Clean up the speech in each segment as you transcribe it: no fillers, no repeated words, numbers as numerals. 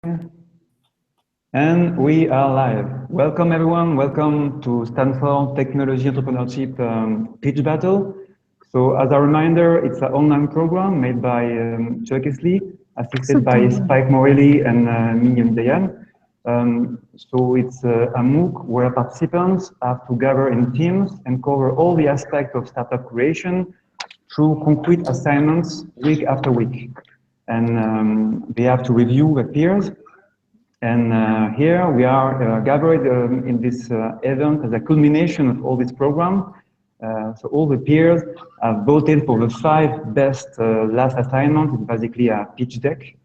And we are live. Welcome everyone. Welcome to Stanford Technology Entrepreneurship Pitch Battle. So as a reminder, it's an online program made by Eesley, assisted by Spike Morelli and me and Dayan. So it's a MOOC where participants have to gather in teams and cover all the aspects of startup creation through concrete assignments week after week. And they have to review the peers. And here we are gathered in this event as a culmination of all this program. So all the peers have voted for the 5 best last assignments. It's basically a pitch deck.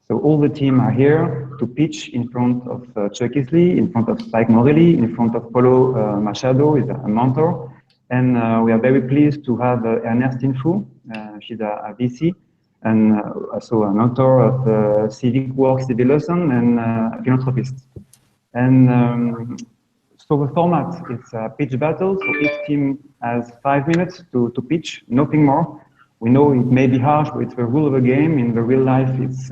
So all the team are here to pitch in front of Eesley, in front of Spike Morelli, in front of Paulo Machado, is a mentor. And we are very pleased to have Ernestine. She's a VC. And also an author of Civic work, Civic lesson, and a philanthropist. And so the format is a pitch battle. So each team has 5 minutes to pitch, nothing more. We know it may be harsh, but it's the rule of the game. In the real life, it's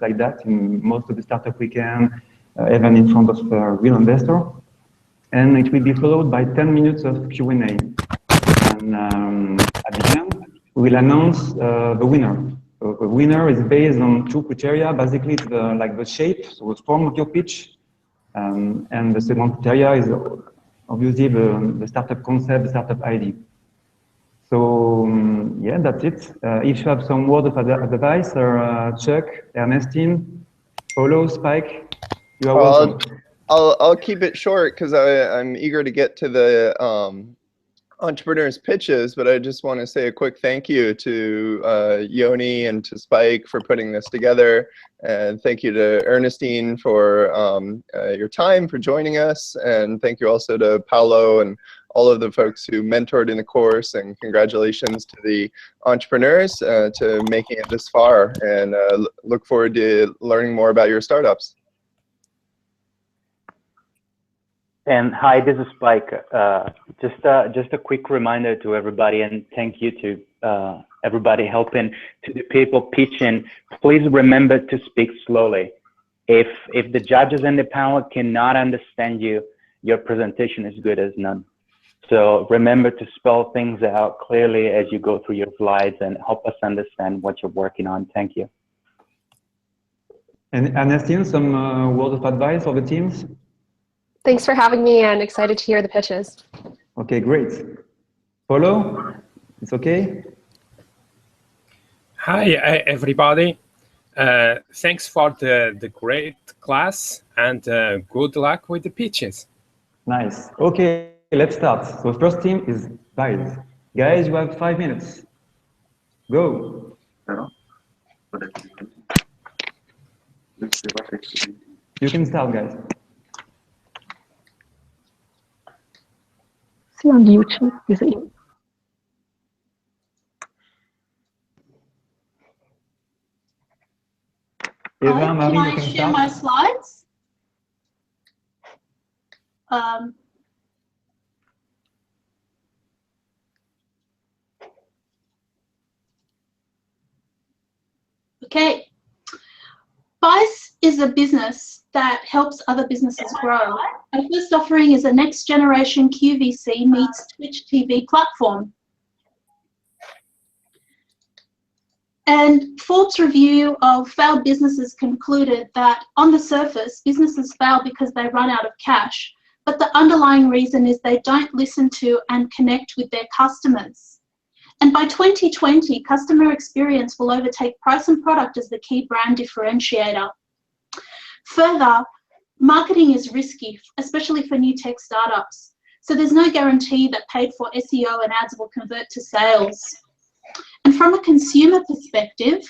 like that. In most of the startup weekend, even in front of a real investor. And it will be followed by 10 minutes of Q&A. And at the end, we will announce the winner. So the winner is based on 2 criteria. Basically, it's like the shape, so the form of your pitch. And the second criteria is obviously the startup concept, the startup idea. So yeah, that's it. If you have some word of advice, or Chuck, Ernestine, Paulo, Spike, you are welcome. I'll keep it short because I'm eager to get to the entrepreneurs pitches, but I just want to say a quick thank you to Yoni and to Spike for putting this together, and thank you to Ernestine for your time, for joining us, and thank you also to Paulo and all of the folks who mentored in the course, and congratulations to the entrepreneurs to making it this far, and look forward to learning more about your startups. And hi, this is Spike. Just a quick reminder to everybody, and thank you to everybody helping, to the people pitching. Please remember to speak slowly. If the judges and the panel cannot understand you, your presentation is good as none. So remember to spell things out clearly as you go through your slides and help us understand what you're working on. Thank you. And Ernestine, some words of advice for the teams? Thanks for having me, and excited to hear the pitches. Okay, great. Paulo, it's okay? Hi, everybody. Thanks for the great class, and good luck with the pitches. Nice. Okay, let's start. So the first team is Guys. Guys, you have 5 minutes. Go. You can start, guys. See on YouTube, you see. Eva, Marie, can I share my slides? Okay. Vice is a business that helps other businesses grow. Our first offering is a next generation QVC meets Twitch TV platform. And Forbes' review of failed businesses concluded that on the surface, businesses fail because they run out of cash, but the underlying reason is they don't listen to and connect with their customers. And by 2020, customer experience will overtake price and product as the key brand differentiator. Further, marketing is risky, especially for new tech startups. So there's no guarantee that paid for SEO and ads will convert to sales. And from a consumer perspective,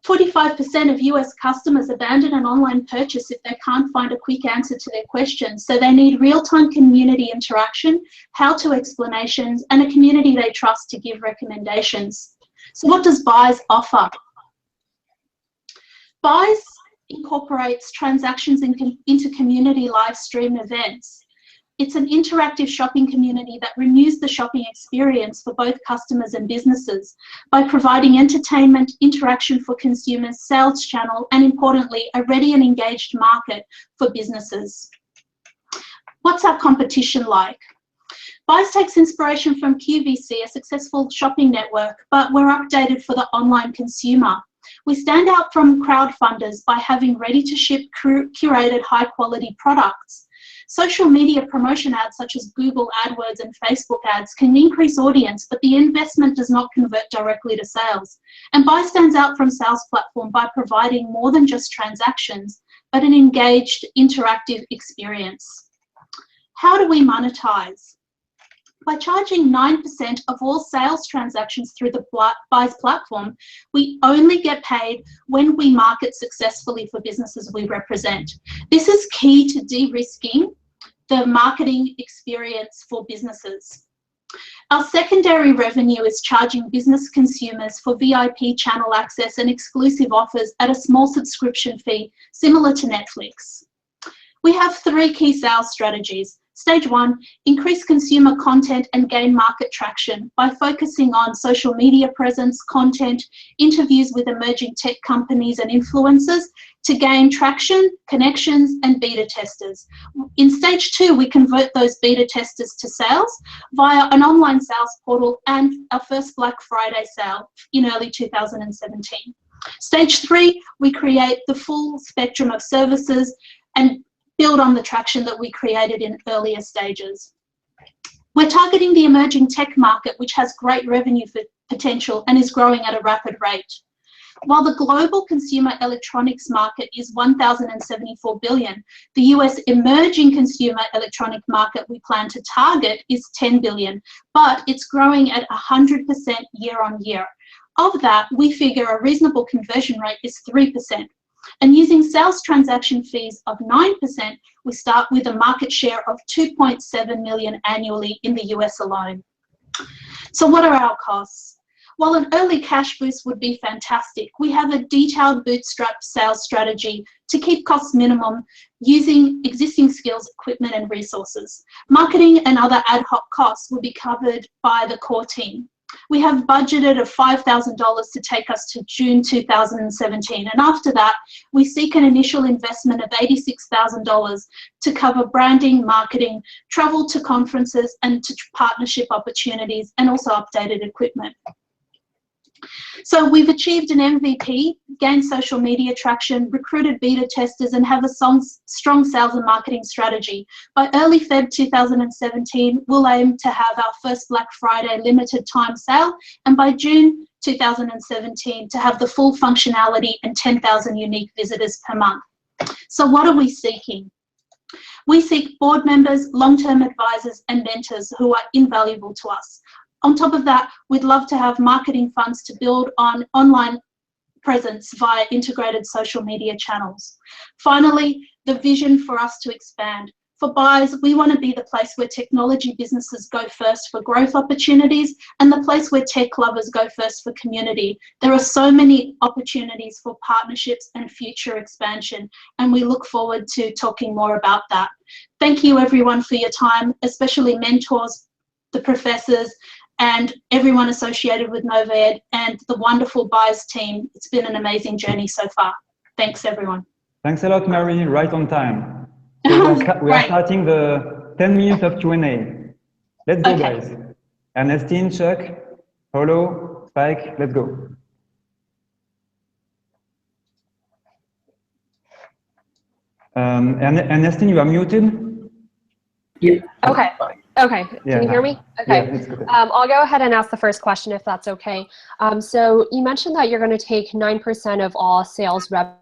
45% of US customers abandon an online purchase if they can't find a quick answer to their questions. So they need real-time community interaction, how-to explanations, and a community they trust to give recommendations. So what does Buys offer? Buys incorporates transactions into community live stream events. It's an interactive shopping community that renews the shopping experience for both customers and businesses by providing entertainment, interaction for consumers, sales channel, and importantly, a ready and engaged market for businesses. What's our competition like? Buyers takes inspiration from QVC, a successful shopping network, but we're updated for the online consumer. We stand out from crowdfunders by having ready-to-ship, curated, high-quality products. Social media promotion ads such as Google AdWords and Facebook ads can increase audience, but the investment does not convert directly to sales. And Buy stands out from sales platform by providing more than just transactions, but an engaged, interactive experience. How do we monetize? By charging 9% of all sales transactions through the Buy's platform, we only get paid when we market successfully for businesses we represent. This is key to de-risking the marketing experience for businesses. Our secondary revenue is charging business consumers for VIP channel access and exclusive offers at a small subscription fee, similar to Netflix. We have 3 key sales strategies. Stage 1, increase consumer content and gain market traction by focusing on social media presence, content, interviews with emerging tech companies and influencers to gain traction, connections, and beta testers. In stage 2, we convert those beta testers to sales via an online sales portal and our first Black Friday sale in early 2017. Stage 3, we create the full spectrum of services and build on the traction that we created in earlier stages. We're targeting the emerging tech market, which has great revenue potential and is growing at a rapid rate. While the global consumer electronics market is $1,074 billion, the US emerging consumer electronic market we plan to target is $10 billion, but it's growing at 100% year on year. Of that, we figure a reasonable conversion rate is 3%. And using sales transaction fees of 9%, we start with a market share of 2.7 million annually in the US alone. So what are our costs? While an early cash boost would be fantastic, we have a detailed bootstrap sales strategy to keep costs minimum using existing skills, equipment, and resources. Marketing and other ad hoc costs will be covered by the core team. We have budgeted of $5,000 to take us to June 2017, and after that, we seek an initial investment of $86,000 to cover branding, marketing, travel to conferences, and to partnership opportunities, and also updated equipment. So we've achieved an MVP, gained social media traction, recruited beta testers, and have a strong sales and marketing strategy. By early Feb 2017, we'll aim to have our first Black Friday limited time sale, and by June 2017 to have the full functionality and 10,000 unique visitors per month. So what are we seeking? We seek board members, long-term advisors, and mentors who are invaluable to us. On top of that, we'd love to have marketing funds to build on online presence via integrated social media channels. Finally, the vision for us to expand. For buyers, we want to be the place where technology businesses go first for growth opportunities and the place where tech lovers go first for community. There are so many opportunities for partnerships and future expansion, and we look forward to talking more about that. Thank you everyone for your time, especially mentors, the professors, and everyone associated with NovoEd and the wonderful buyers team. It's been an amazing journey so far. Thanks everyone. Thanks a lot, Mary, right on time. So we are starting the 10 minutes of Q&A. Let's go, guys. Ernestine, Chuck, Paulo, Spike, let's go. Ernestine, you are muted. Yeah. Okay. Okay. Can you hear me? Okay. Yeah, it's good. I'll go ahead and ask the first question if that's okay. So you mentioned that you're going to take 9% of all sales revenue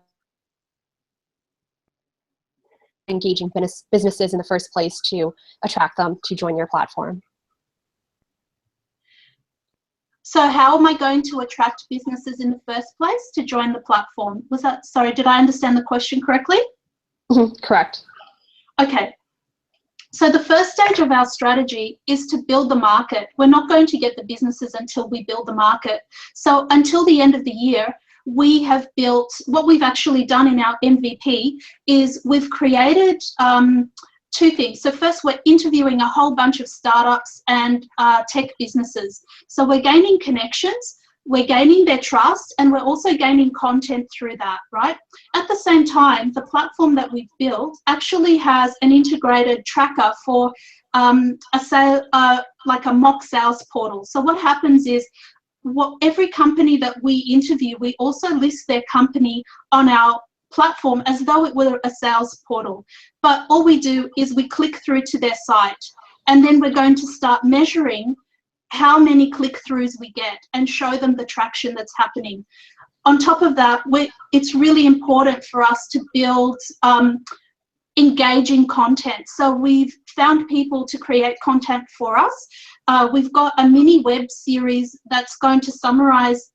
engaging businesses in the first place to attract them to join your platform. So how am I going to attract businesses in the first place to join the platform? Was that, sorry, did I understand the question correctly? Correct. Okay. So the first stage of our strategy is to build the market. We're not going to get the businesses until we build the market. So until the end of the year, we have built, what we've actually done in our MVP is we've created two things. So first, we're interviewing a whole bunch of startups and tech businesses. So we're gaining connections, we're gaining their trust, and we're also gaining content through that, right? At the same time, the platform that we've built actually has an integrated tracker for like a mock sales portal. So what happens is, every company that we interview, we also list their company on our platform as though it were a sales portal. But all we do is we click through to their site, and then we're going to start measuring how many click-throughs we get and show them the traction that's happening. On top of that, it's really important for us to build engaging content. So we've found people to create content for us. We've got a mini web series that's going to summarize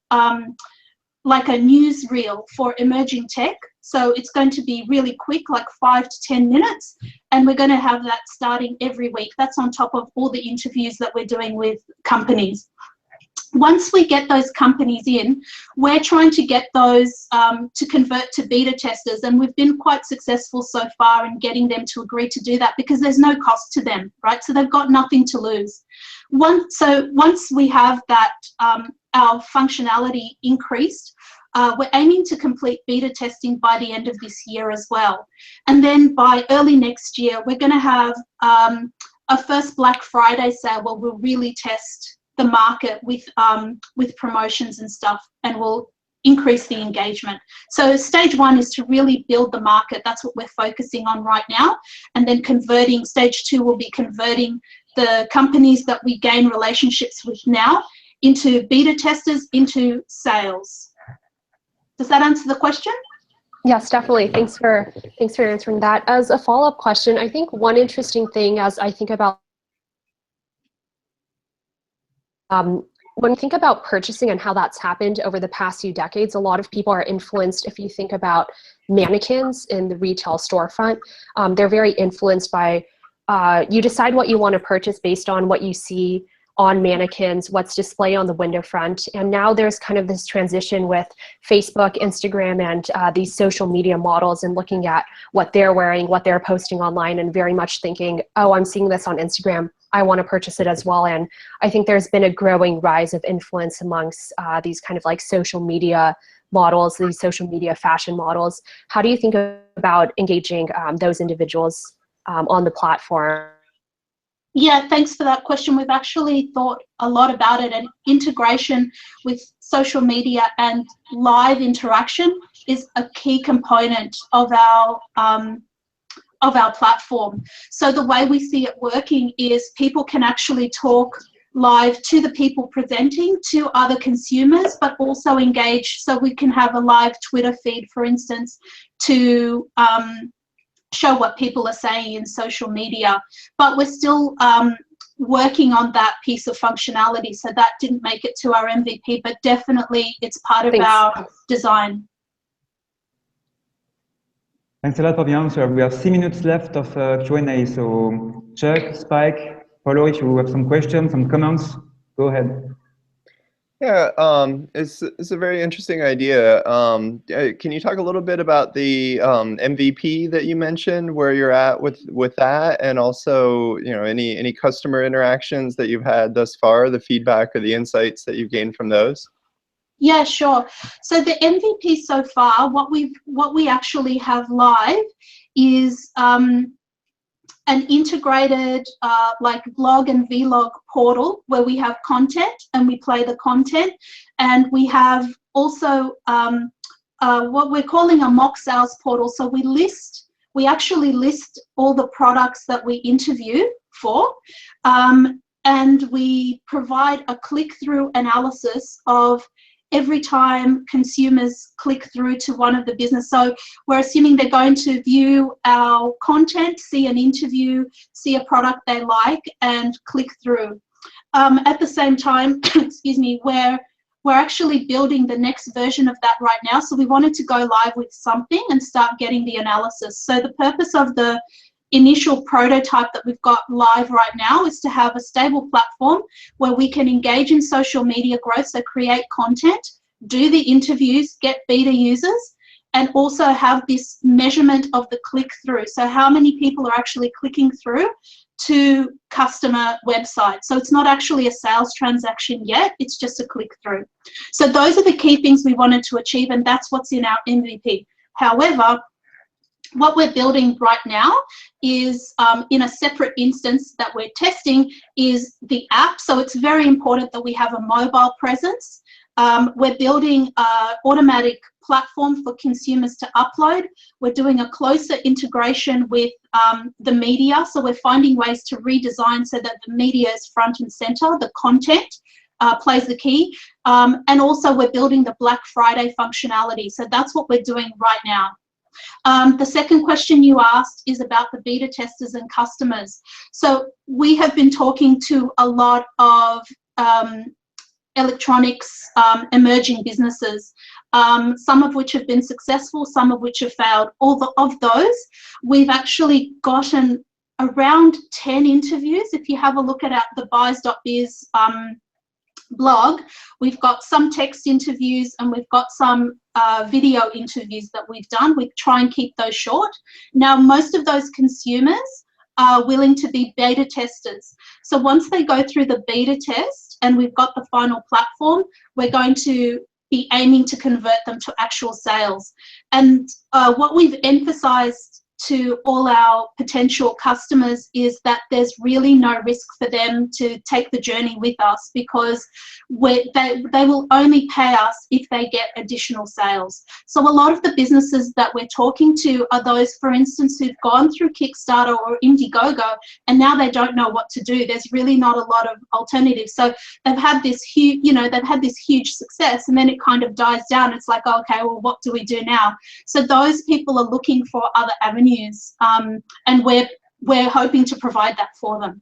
like a newsreel for emerging tech. So it's going to be really quick, like 5 to 10 minutes. And we're going to have that starting every week. That's on top of all the interviews that we're doing with companies. Once we get those companies in, we're trying to get those to convert to beta testers, and we've been quite successful so far in getting them to agree to do that because there's no cost to them, right? So they've got nothing to lose. Once we have that, our functionality increased, we're aiming to complete beta testing by the end of this year as well. And then by early next year, we're going to have a first Black Friday sale where we'll really test the market with promotions and stuff, and we'll increase the engagement. So stage one is to really build the market. That's what we're focusing on right now. And then stage two will be converting the companies that we gain relationships with now into beta testers, into sales. Does that answer the question? Yes, definitely. Thanks for answering that. As a follow-up question, I think one interesting thing as I think about when you think about purchasing and how that's happened over the past few decades, a lot of people are influenced. If you think about mannequins in the retail storefront, they're very influenced by, you decide what you want to purchase based on what you see on mannequins, what's displayed on the window front. And now there's kind of this transition with Facebook, Instagram, and these social media models, and looking at what they're wearing, what they're posting online, and very much thinking, oh, I'm seeing this on Instagram, I want to purchase it as well. And I think there's been a growing rise of influence amongst these kind of like social media models, these social media fashion models. How do you think about engaging those individuals on the platform? Yeah, thanks for that question. We've actually thought a lot about it, and integration with social media and live interaction is a key component of our platform. So the way we see it working is people can actually talk live to the people presenting, to other consumers, but also engage. So we can have a live Twitter feed, for instance, to show what people are saying in social media. But we're still working on that piece of functionality, so that didn't make it to our MVP, but definitely it's part of our design. Thanks a lot for the answer. We have 6 minutes left of Q&A, so Chuck, Spike, Paulo, if you have some questions, some comments, go ahead. Yeah, it's a very interesting idea. Can you talk a little bit about the MVP that you mentioned, where you're at with that, and also, you know, any customer interactions that you've had thus far, the feedback or the insights that you've gained from those? Yeah, sure. So the MVP so far, what we actually have live is an integrated like vlog and vlog portal where we have content and we play the content, and we have also what we're calling a mock sales portal. So we actually list all the products that we interview for, and we provide a click-through analysis of every time consumers click through to one of the business. So we're assuming they're going to view our content, see an interview, see a product they like, and click through. At the same time, excuse me, we're actually building the next version of that right now. So we wanted to go live with something and start getting the analysis. So the purpose of the initial prototype that we've got live right now is to have a stable platform where we can engage in social media growth, so create content, do the interviews, get beta users, and also have this measurement of the click-through. So how many people are actually clicking through to customer website. So it's not actually a sales transaction yet, it's just a click-through. So those are the key things we wanted to achieve, and that's what's in our MVP. However, what we're building right now is in a separate instance that we're testing is the app. So it's very important that we have a mobile presence. We're building an automatic platform for consumers to upload. We're doing a closer integration with the media. So we're finding ways to redesign so that the media is front and center, the content plays the key. And also we're building the Black Friday functionality. So that's what we're doing right now. The second question you asked is about the beta testers and customers. So we have been talking to a lot of electronics emerging businesses, some of which have been successful, some of which have failed. All of those, we've actually gotten around 10 interviews. If you have a look at the buys.biz blog, we've got some text interviews and we've got some video interviews that we've done. We try and keep those short. Now, most of those consumers are willing to be beta testers. So once they go through the beta test and we've got the final platform, we're going to be aiming to convert them to actual sales. And what we've emphasized to all our potential customers is that there's really no risk for them to take the journey with us, because they will only pay us if they get additional sales. So a lot of the businesses that we're talking to are those, for instance, who've gone through Kickstarter or Indiegogo and now they don't know what to do. There's really not a lot of alternatives. So they've had this huge, they've had this huge success, and then it kind of dies down. It's like, okay, well, what do we do now? So those people are looking for other avenues. And we're hoping to provide that for them.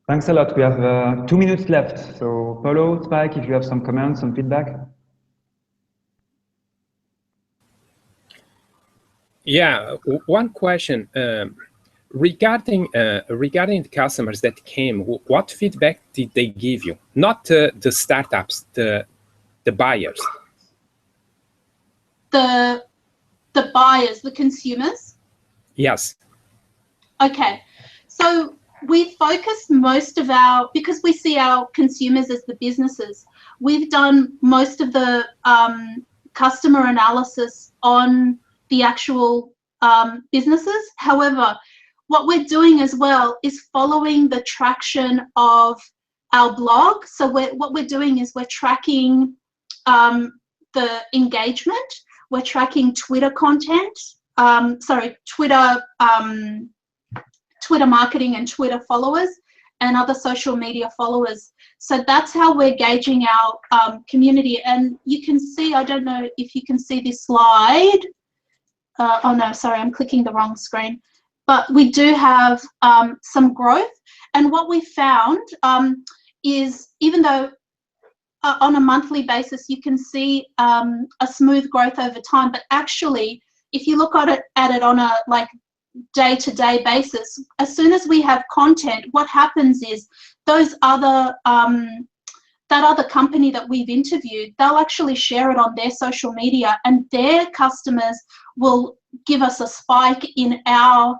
Thanks a lot. We have 2 minutes left. So Paulo, Spike, if you have some comments, some feedback. Yeah, one question regarding the customers that came. What feedback did they give you? Not the startups, the buyers. The buyers, the consumers? Yes. Okay, so we focused most of because we see our consumers as the businesses, we've done most of the customer analysis on the actual businesses. However, what we're doing as well is following the traction of our blog. So what we're doing is we're tracking the engagement. We're tracking Twitter content, Twitter marketing and Twitter followers and other social media followers. So that's how we're gauging our community. And you can see, I don't know if you can see this slide. Oh no, sorry, I'm clicking the wrong screen. But we do have some growth. And what we found is, even though on a monthly basis, you can see a smooth growth over time. But actually, if you look at it on a day-to-day basis, as soon as we have content, what happens is those other that other company that we've interviewed, they'll actually share it on their social media, and their customers will give us a spike in our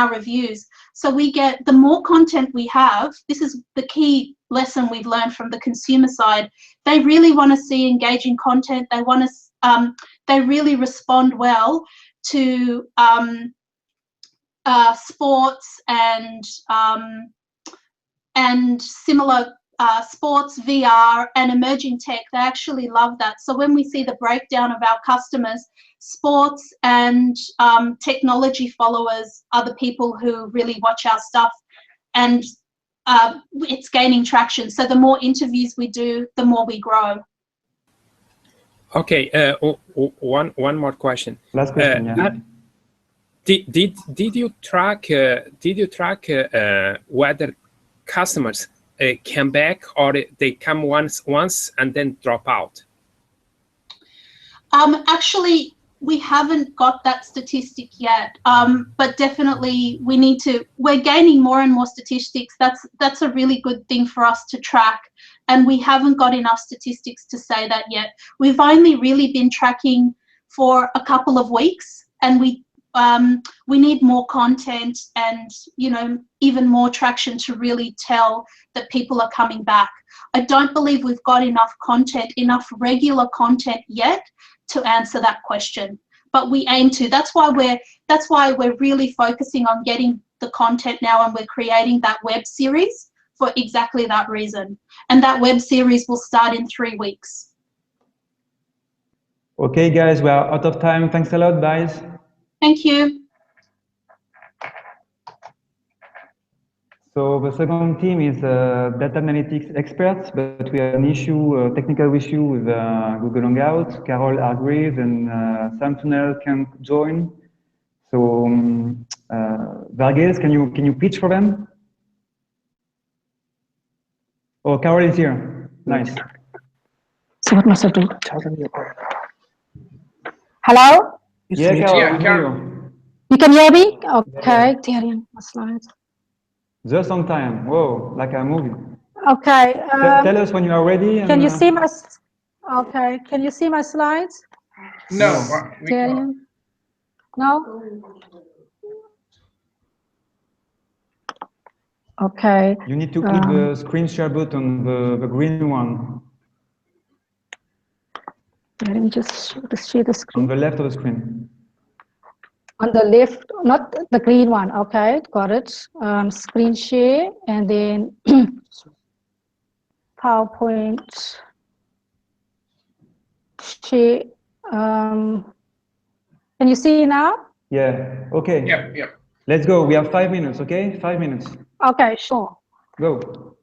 reviews. So we get, the more content we have, this is the key lesson we've learned from the consumer side. They really want to see engaging content. They want to, they really respond well to sports and similar sports, VR and emerging tech. They actually love that. So when we see the breakdown of our customers, sports and technology followers are the people who really watch our stuff, and it's gaining traction. So the more interviews we do, the more we grow. Okay, one more question. Last question. Yeah. Did you track whether customers come back, or they come once and then drop out? Actually, we haven't got that statistic yet, but definitely we need to. We're gaining more and more statistics. That's a really good thing for us to track, and we haven't got enough statistics to say that yet. We've only really been tracking for a couple of weeks, and we need more content and, you know, even more traction to really tell that people are coming back. I don't believe we've got enough content, enough regular content yet to answer that question, but we aim to. That's why we're really focusing on getting the content now, and we're creating that web series for exactly that reason. And that web series will start in 3 weeks. Okay, guys, we are out of time. Thanks a lot, guys. Thank you. So the second team is data analytics experts, but we have an issue, a technical issue with Google Hangout. Carol agrees and Sam Tunnel can't join. So Varghese, can you pitch for them? Oh, Carol is here. Nice. So what must I do? Hello? Yeah, Carol, Yeah, we hear you. You can hear me? Okay, Dayan, my slides. Just on time. Whoa, like a movie. Okay. Tell us when you are ready. And, can you see my? Okay. Can you see my slides? No, we can't. Dayan? No. Okay. You need to click the screen share button, the green one. Let me just share the screen. On the left of the screen. On the left, not the green one. Okay, got it. Screen share, and then PowerPoint share. Can you see now? Yeah. Okay. Yeah. Let's go. We have 5 minutes. Okay, 5 minutes. Okay, sure. Go.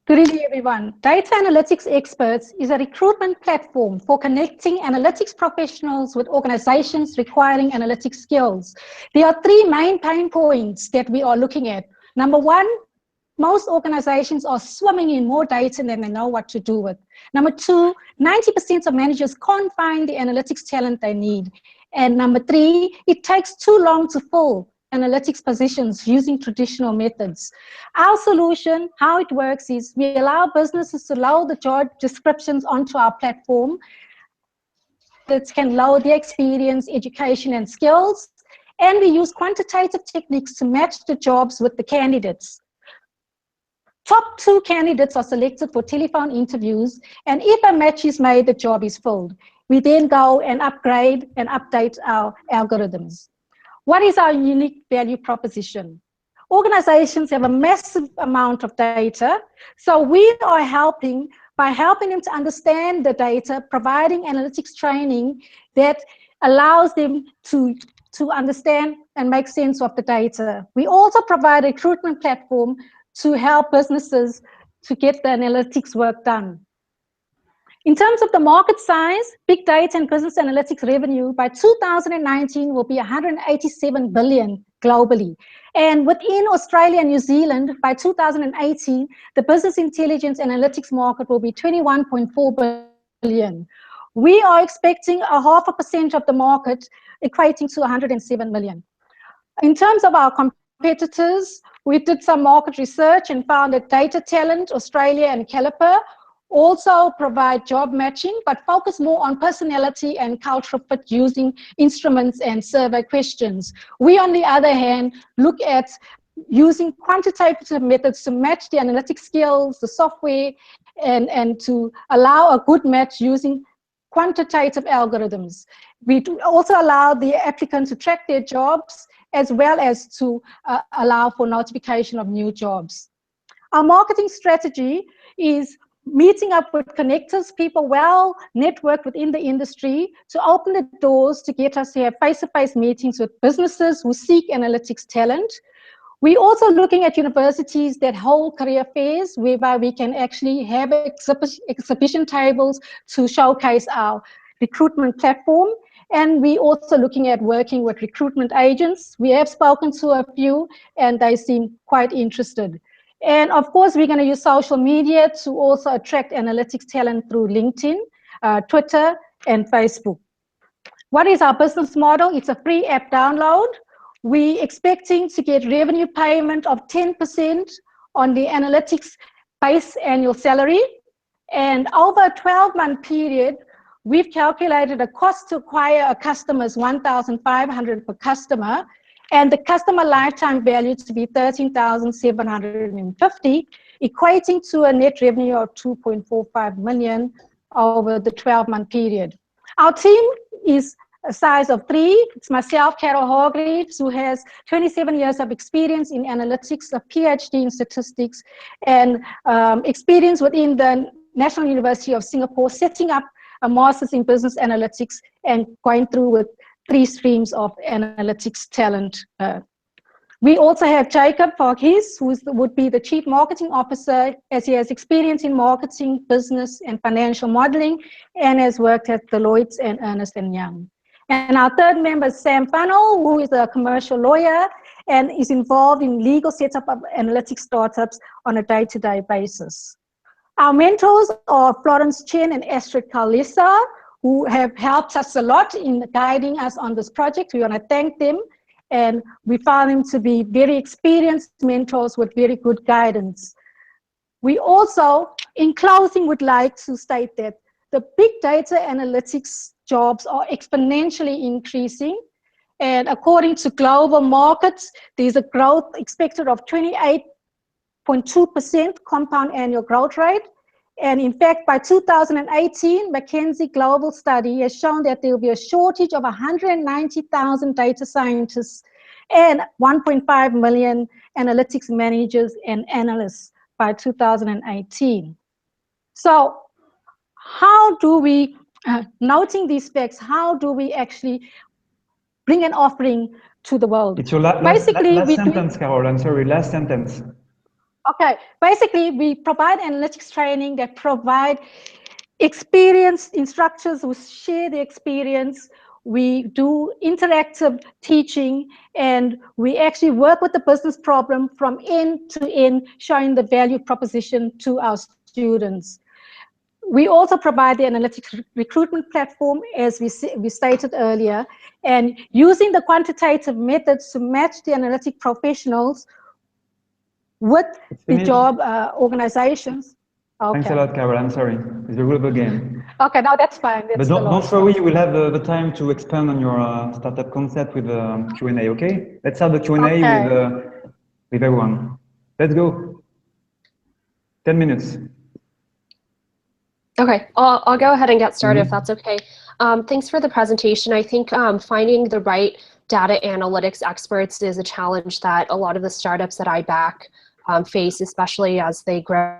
Good evening, everyone. Data Analytics Experts is a recruitment platform for connecting analytics professionals with organizations requiring analytics skills. There are 3 main pain points that we are looking at. Number 1, most organizations are swimming in more data than they know what to do with. Number 2, 90% of managers can't find the analytics talent they need. And number 3, it takes too long to fill analytics positions using traditional methods. Our solution, how it works is we allow businesses to load the job descriptions onto our platform that can load their experience, education, and skills, and we use quantitative techniques to match the jobs with the candidates. Top 2 candidates are selected for telephone interviews, and if a match is made, the job is filled. We then go and upgrade and update our algorithms. What is our unique value proposition? Organizations have a massive amount of data, so we are helping by helping them to understand the data, providing analytics training that allows them to understand and make sense of the data. We also provide a recruitment platform to help businesses to get the analytics work done. In terms of the market size, big data and business analytics revenue by 2019 will be 187 billion globally. And within Australia and New Zealand, by 2018, the business intelligence analytics market will be 21.4 billion. We are expecting 0.5% of the market, equating to 107 million. In terms of our competitors, we did some market research and found that Data Talent, Australia, and Caliper also provide job matching, but focus more on personality and cultural fit using instruments and survey questions. We, on the other hand, look at using quantitative methods to match the analytic skills, the software, and to allow a good match using quantitative algorithms. We do also allow the applicant to track their jobs as well as to allow for notification of new jobs. Our marketing strategy is meeting up with connectors, people well networked within the industry, to open the doors to get us to have face-to-face meetings with businesses who seek analytics talent. We're also looking at universities that hold career fairs, whereby we can actually have exhibition tables to showcase our recruitment platform. And we're also looking at working with recruitment agents. We have spoken to a few, and they seem quite interested. And of course, we're going to use social media to also attract analytics talent through LinkedIn, Twitter, and Facebook. What is our business model? It's a free app download. We're expecting to get revenue payment of 10% on the analytics base annual salary. And over a 12-month period, we've calculated a cost to acquire a customer is $1,500 per customer, and the customer lifetime value to be $13,750, equating to a net revenue of $2.45 million over the 12-month period. Our team is a size of 3. It's myself, Carol Hargreaves, who has 27 years of experience in analytics, a PhD in statistics, and experience within the National University of Singapore, setting up a master's in business analytics and going through with 3 streams of analytics talent. We also have Jacob Varghese, who would be the Chief Marketing Officer, as he has experience in marketing, business, and financial modeling, and has worked at Deloitte and Ernst & Young. And our third member is Sam Funnell, who is a commercial lawyer and is involved in legal setup of analytics startups on a day-to-day basis. Our mentors are Florence Chen and Astrid Kalisa, who have helped us a lot in guiding us on this project. We want to thank them, and we found them to be very experienced mentors with very good guidance. We also, in closing, would like to state that the big data analytics jobs are exponentially increasing, and according to global markets, there's a growth expected of 28.2% compound annual growth rate. And in fact, by 2018, McKinsey Global Study has shown that there will be a shortage of 190,000 data scientists and 1.5 million analytics managers and analysts by 2018. So how do we, noting these facts, how do we actually bring an offering to the world? It's your last sentence, Carol. I'm sorry, last sentence. Okay, basically we provide analytics training that provide experienced instructors who share the experience. We do interactive teaching, and we actually work with the business problem from end to end, showing the value proposition to our students. We also provide the analytics recruitment platform, as we stated earlier, and using the quantitative methods to match the analytic professionals with the job organizations. Okay. Thanks a lot, Carol. I'm sorry. It's a rule of the game. Okay, no, that's fine. That's but don't worry, you will have the time to expand on your startup concept with the Q&A, okay? Let's have the Q&A with everyone. Let's go. 10 minutes. Okay, I'll go ahead and get started if that's okay. Thanks for the presentation. I think finding the right data analytics experts is a challenge that a lot of the startups that I back face, especially as they grow.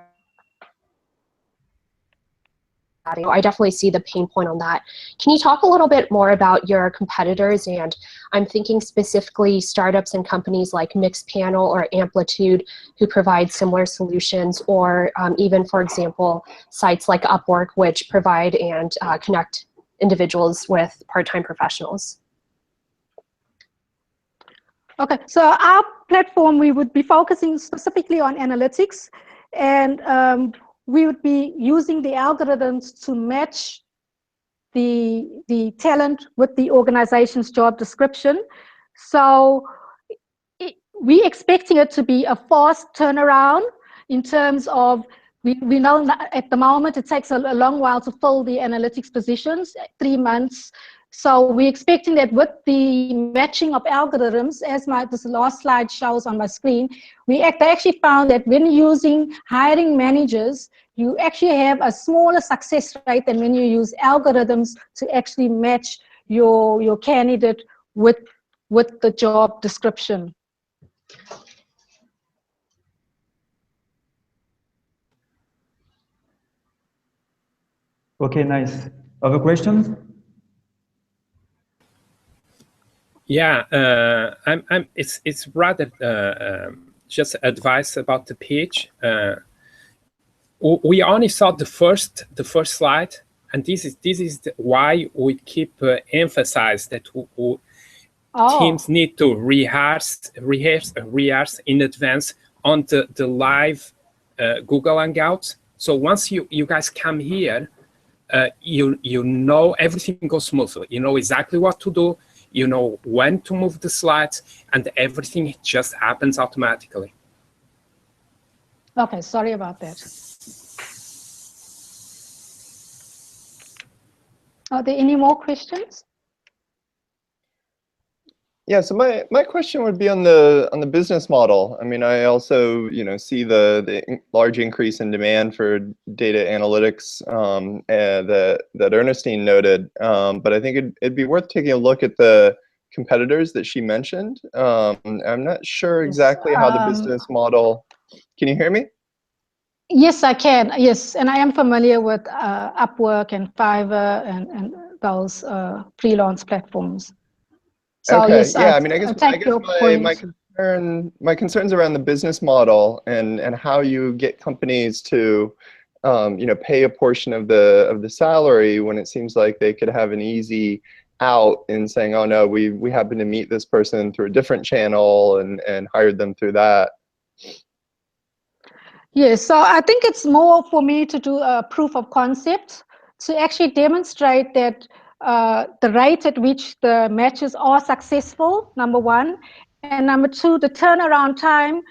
I definitely see the pain point on that. Can you talk a little bit more about your competitors? And I'm thinking specifically startups and companies like Mixpanel or Amplitude who provide similar solutions, or even, for example, sites like Upwork, which provide and connect individuals with part-time professionals. Okay, so our platform, we would be focusing specifically on analytics, and we would be using the algorithms to match the talent with the organization's job description. So we're expecting it to be a fast turnaround in terms of, we know at the moment it takes a long while to fill the analytics positions, 3 months. So we're expecting that with the matching of algorithms, as this last slide shows on my screen, they actually found that when using hiring managers, you actually have a smaller success rate than when you use algorithms to actually match your candidate with the job description. Okay, nice. Other questions? Yeah, it's rather just advice about the pitch. We only saw the first slide, and this is why we keep emphasize that teams need to rehearse in advance on the live Google Hangouts. So once you guys come here, you know everything goes smoothly. You know exactly what to do. You know when to move the slides, and everything just happens automatically. Okay, sorry about that. Are there any more questions? Yeah, so my question would be on the business model. I mean, I also see the large increase in demand for data analytics that Ernestine noted, but I think it'd be worth taking a look at the competitors that she mentioned. I'm not sure exactly how the business model. Can you hear me? Yes, I can. Yes, and I am familiar with Upwork and Fiverr and those freelance platforms. So okay. yes, Yeah, I mean, I guess my concerns around the business model and how you get companies to pay a portion of the salary when it seems like they could have an easy out in saying, oh no, we happen to meet this person through a different channel and hired them through that. Yes, so I think it's more for me to do a proof of concept to actually demonstrate that the rate at which the matches are successful, number one, and number two, the turnaround time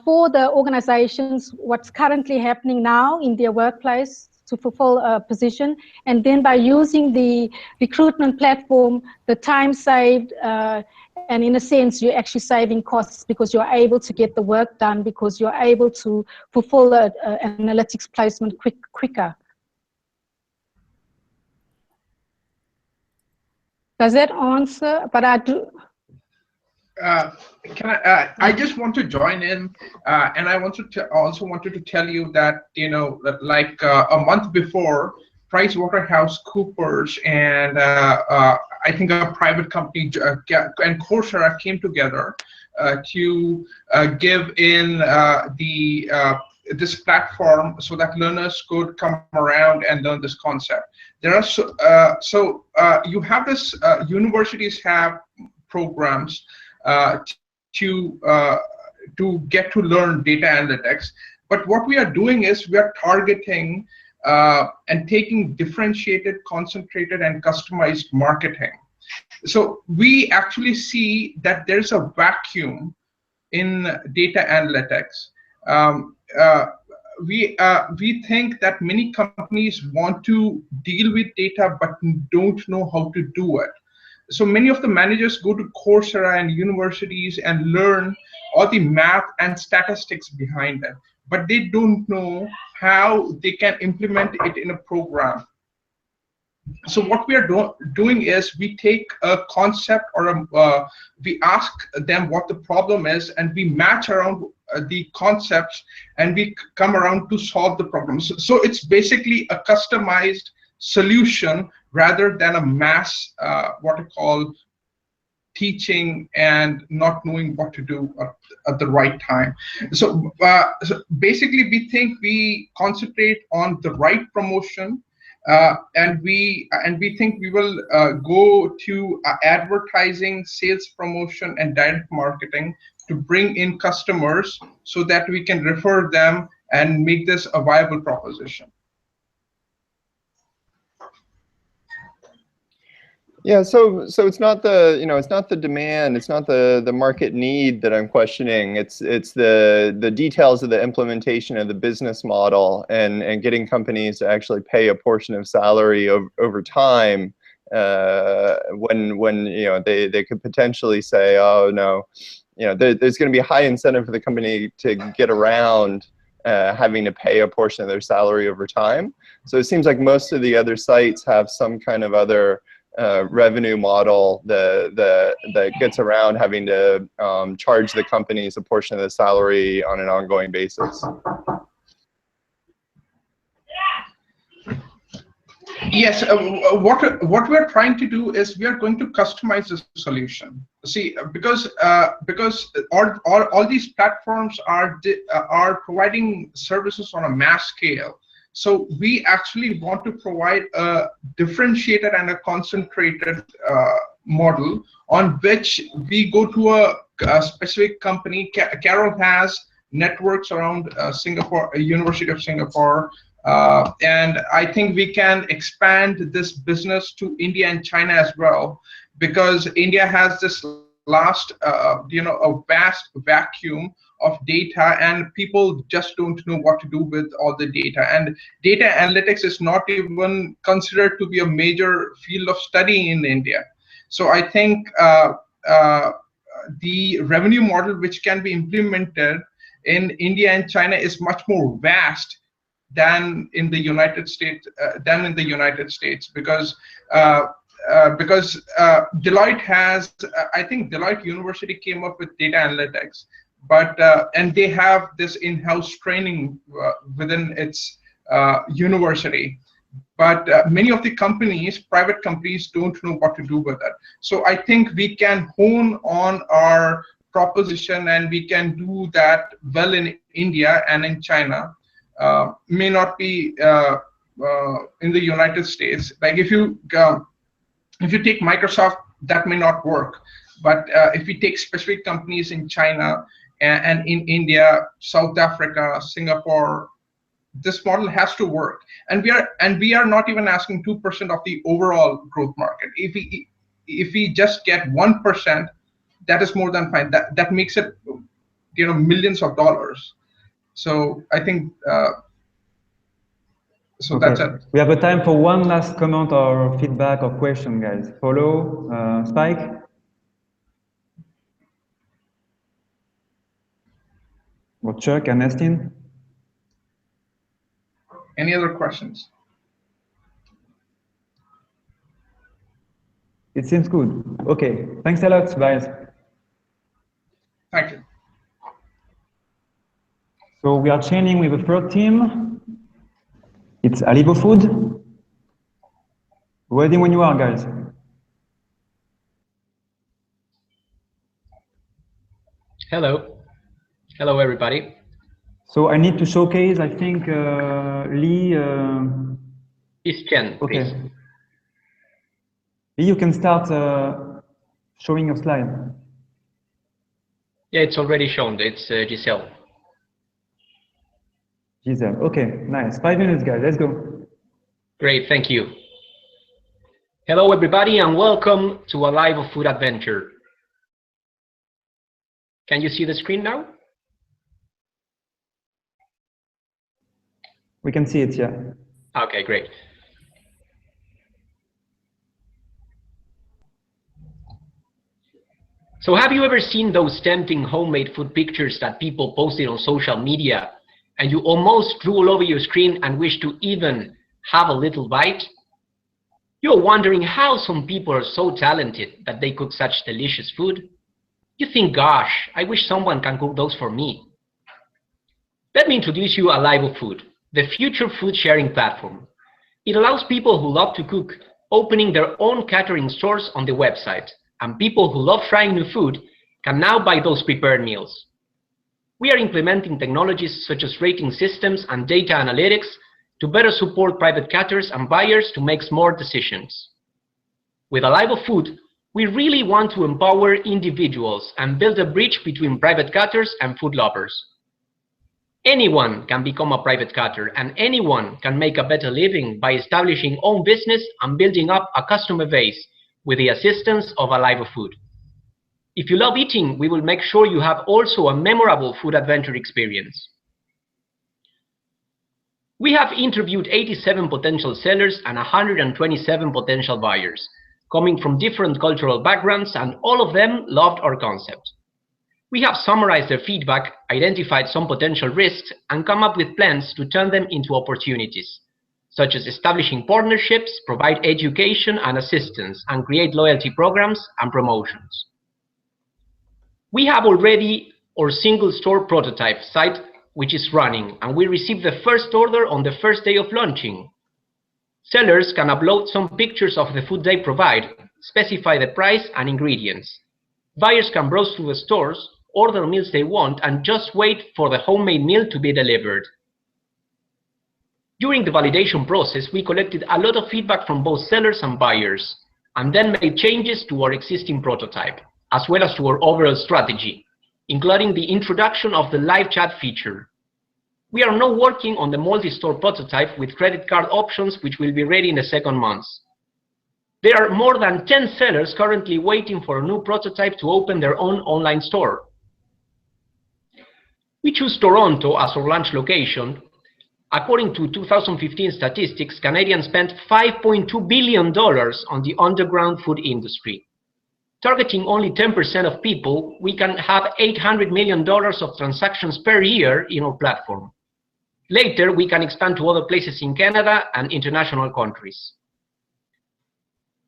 for the organizations, what's currently happening now in their workplace to fulfill a position, and then by using the recruitment platform, the time saved, and in a sense, you're actually saving costs because you're able to get the work done because you're able to fulfill an analytics placement quicker. Does that answer? But I do. I just want to join in, and I also wanted to tell you that that like a month before, PricewaterhouseCoopers and I think a private company and Coursera came together to give in this platform so that learners could come around and learn this concept. There are you have this universities have programs to get to learn data analytics, but what we are doing is we are targeting and taking differentiated, concentrated, and customized marketing. So we actually see that there's a vacuum in data analytics. We think that many companies want to deal with data but don't know how to do it. So many of the managers go to Coursera and universities and learn all the math and statistics behind it, but they don't know how they can implement it in a program. So what we are doing is we take a concept or we ask them what the problem is, and we match around the concepts, and we come around to solve the problems. So it's basically a customized solution rather than a mass, what I call, teaching and not knowing what to do at the right time. So basically, we think we concentrate on the right promotion, and we think we will go to advertising, sales promotion, and direct marketing to bring in customers so that we can refer them and make this a viable proposition. Yeah, so it's not the it's not the demand, it's not the market need that I'm questioning. It's the details of the implementation of the business model and getting companies to actually pay a portion of salary over time when they could potentially say, oh no, there's going to be a high incentive for the company to get around having to pay a portion of their salary over time. So it seems like most of the other sites have some kind of other revenue model that gets around having to charge the companies a portion of the salary on an ongoing basis. Yes, what we're trying to do is we are going to customize the solution. See, because all these platforms are providing services on a mass scale. So we actually want to provide a differentiated and a concentrated model on which we go to a specific company. Carol has networks around Singapore, University of Singapore, and I think we can expand this business to India and China as well, because India has this a vast vacuum of data, and people just don't know what to do with all the data. And data analytics is not even considered to be a major field of study in India. So I think the revenue model which can be implemented in India and China is much more vast than in the United States, because Deloitte has, I think Deloitte University came up with data analytics, but and they have this in-house training within its university. But many of the companies, private companies, don't know what to do with it. So I think we can hone on our proposition, and we can do that well in India and in China. May not be in the United States. Like if you take Microsoft, that may not work. But if we take specific companies in China and in India, South Africa, Singapore, this model has to work. And we are not even asking 2% of the overall growth market. If we just get 1%, that is more than fine. That makes it, millions of dollars. So I think so. Okay. That's it. We have a time for one last comment or feedback or question, guys. Paulo, Spike. Or Chuck, Ernestine. Any other questions? It seems good. Okay, thanks a lot, guys. Thank you. So we are changing with the third team. It's Alibo Food. Ready when you are, guys. Hello. Hello, everybody. So I need to showcase, I think, Lee. Is Chen, okay. Please. Lee, you can start showing your slide. Yeah, it's already shown. It's Giselle. Giselle, okay, nice. 5 minutes, guys, let's go. Great, thank you. Hello, everybody, and welcome to a live food adventure. Can you see the screen now? We can see it, yeah. Okay, great. So have you ever seen those tempting homemade food pictures that people posted on social media, and you almost drool over your screen and wish to even have a little bite? You're wondering how some people are so talented that they cook such delicious food? You think, gosh, I wish someone can cook those for me. Let me introduce you Alibo Food, the future food sharing platform. It allows people who love to cook opening their own catering stores on the website, and people who love trying new food can now buy those prepared meals. We are implementing technologies such as rating systems and data analytics to better support private caterers and buyers to make smart decisions. With Alibo Food, we really want to empower individuals and build a bridge between private caterers and food lovers. Anyone can become a private caterer, and anyone can make a better living by establishing own business and building up a customer base with the assistance of Alibo Food. If you love eating, we will make sure you have also a memorable food adventure experience. We have interviewed 87 potential sellers and 127 potential buyers, coming from different cultural backgrounds, and all of them loved our concept. We have summarized their feedback, identified some potential risks, and come up with plans to turn them into opportunities, such as establishing partnerships, provide education and assistance, and create loyalty programs and promotions. We have already our single store prototype site, which is running, and we received the first order on the first day of launching. Sellers can upload some pictures of the food they provide, specify the price and ingredients. Buyers can browse through the stores, order meals they want, and just wait for the homemade meal to be delivered. During the validation process, we collected a lot of feedback from both sellers and buyers, and then made changes to our existing prototype, as well as to our overall strategy, including the introduction of the live chat feature. We are now working on the multi-store prototype with credit card options, which will be ready in the second month. There are more than 10 sellers currently waiting for a new prototype to open their own online store. We choose Toronto as our launch location. According to 2015 statistics, Canadians spent $5.2 billion on the underground food industry. Targeting only 10% of people, we can have $800 million of transactions per year in our platform. Later, we can expand to other places in Canada and international countries.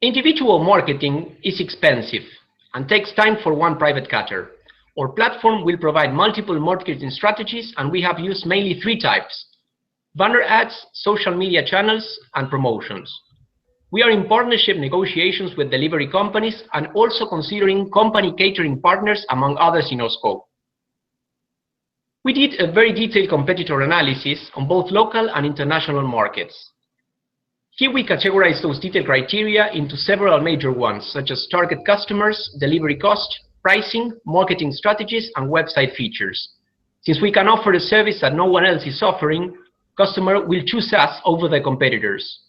Individual marketing is expensive and takes time for one private cutter. Our platform will provide multiple marketing strategies, and we have used mainly 3 types: banner ads, social media channels, and promotions. We are in partnership negotiations with delivery companies and also considering company catering partners, among others in our scope. We did a very detailed competitor analysis on both local and international markets. Here we categorize those detailed criteria into several major ones, such as target customers, delivery cost, pricing, marketing strategies, and website features. Since we can offer a service that no one else is offering, customer will choose us over the competitors.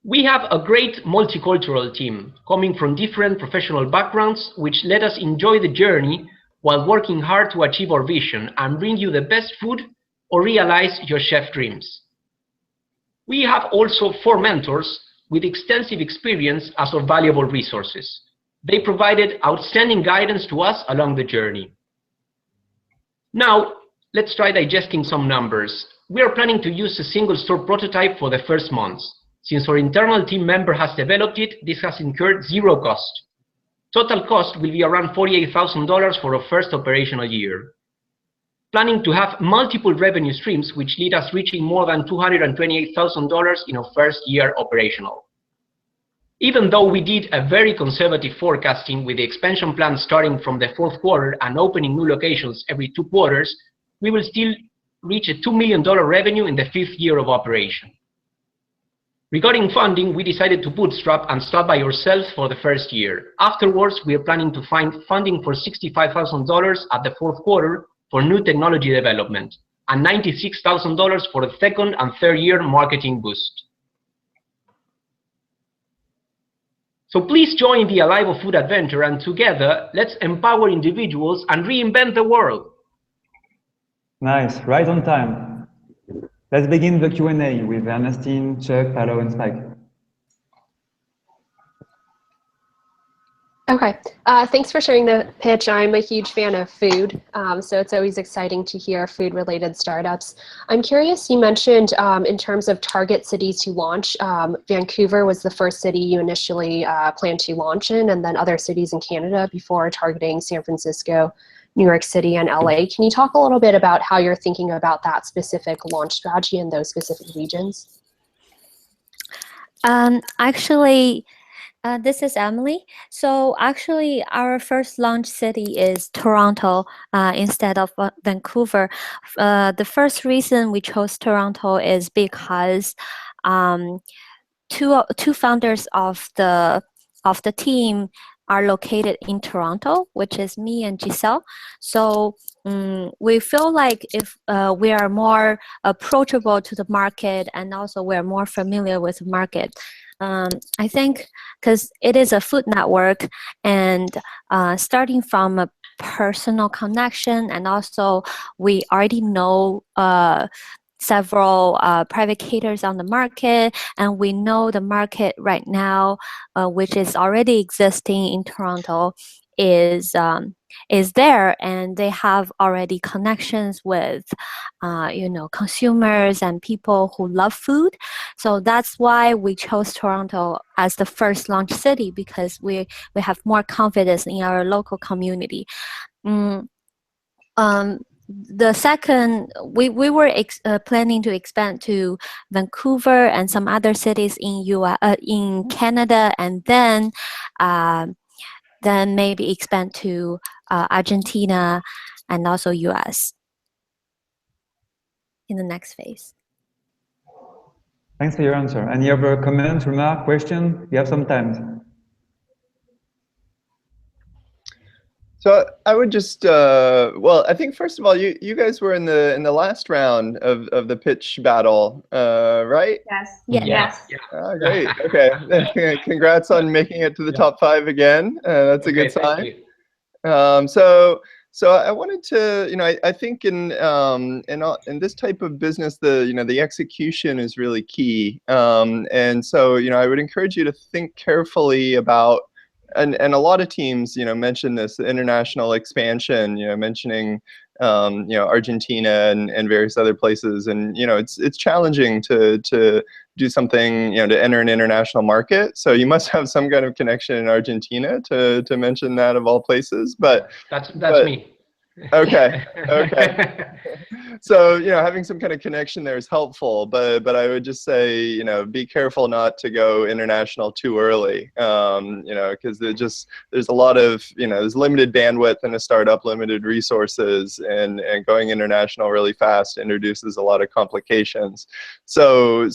We have a great multicultural team coming from different professional backgrounds, which let us enjoy the journey while working hard to achieve our vision and bring you the best food or realize your chef dreams. We have also 4 mentors with extensive experience as our valuable resources. They provided outstanding guidance to us along the journey. Now, let's try digesting some numbers. We are planning to use a single store prototype for the first months. Since our internal team member has developed it, this has incurred 0 cost. Total cost will be around $48,000 for our first operational year. Planning to have multiple revenue streams, which lead us reaching more than $228,000 in our first year operational. Even though we did a very conservative forecasting with the expansion plan starting from the 4th quarter and opening new locations every 2 quarters, we will still reach a $2 million revenue in the 5th year of operation. Regarding funding, we decided to bootstrap and start by ourselves for the first year. Afterwards, we are planning to find funding for $65,000 at the 4th quarter for new technology development and $96,000 for the 2nd and 3rd year marketing boost. So please join the Alive Food adventure, and together, let's empower individuals and reinvent the world. Nice, right on time. Let's begin the Q&A with Ernestine, Chuck, Paulo, and Spike. Okay, thanks for sharing the pitch. I'm a huge fan of food, so it's always exciting to hear food-related startups. I'm curious, you mentioned in terms of target cities to launch, Vancouver was the first city you initially planned to launch in, and then other cities in Canada before targeting San Francisco, New York City, and LA. Can you talk a little bit about how you're thinking about that specific launch strategy in those specific regions? Actually, this is Emily. So actually, our first launch city is Toronto instead of Vancouver. The first reason we chose Toronto is because two founders of the team are located in Toronto, which is me and Giselle. So we feel like if we are more approachable to the market, and also we're more familiar with the market. I think because it is a food network, and starting from a personal connection, and also we already know several private caterers on the market, and we know the market right now, which is already existing in Toronto, is there, and they have already connections with consumers and people who love food. So that's why we chose Toronto as the first launch city, because we have more confidence in our local community. The second, we were planning to expand to Vancouver and some other cities in Canada, and then maybe expand to Argentina and also US in the next phase. Thanks for your answer. Any other comment, remark, question? You have some time. So I would just, well, I think first of all, you guys were in the last round of the pitch battle, right? Yes. Yes. Oh, great. Okay. Congrats on making it to the top 5 again. That's a good sign. So I wanted to, I think in this type of business, the execution is really key. And so, I would encourage you to think carefully about, and a lot of teams, mention this international expansion, mentioning, Argentina and various other places. And, it's challenging to do something, to enter an international market. So you must have some kind of connection in Argentina to mention that of all places. But that's me. Okay. So, having some kind of connection there is helpful, but I would just say, be careful not to go international too early, because there's a lot of, there's limited bandwidth in a startup, limited resources, and going international really fast introduces a lot of complications. So,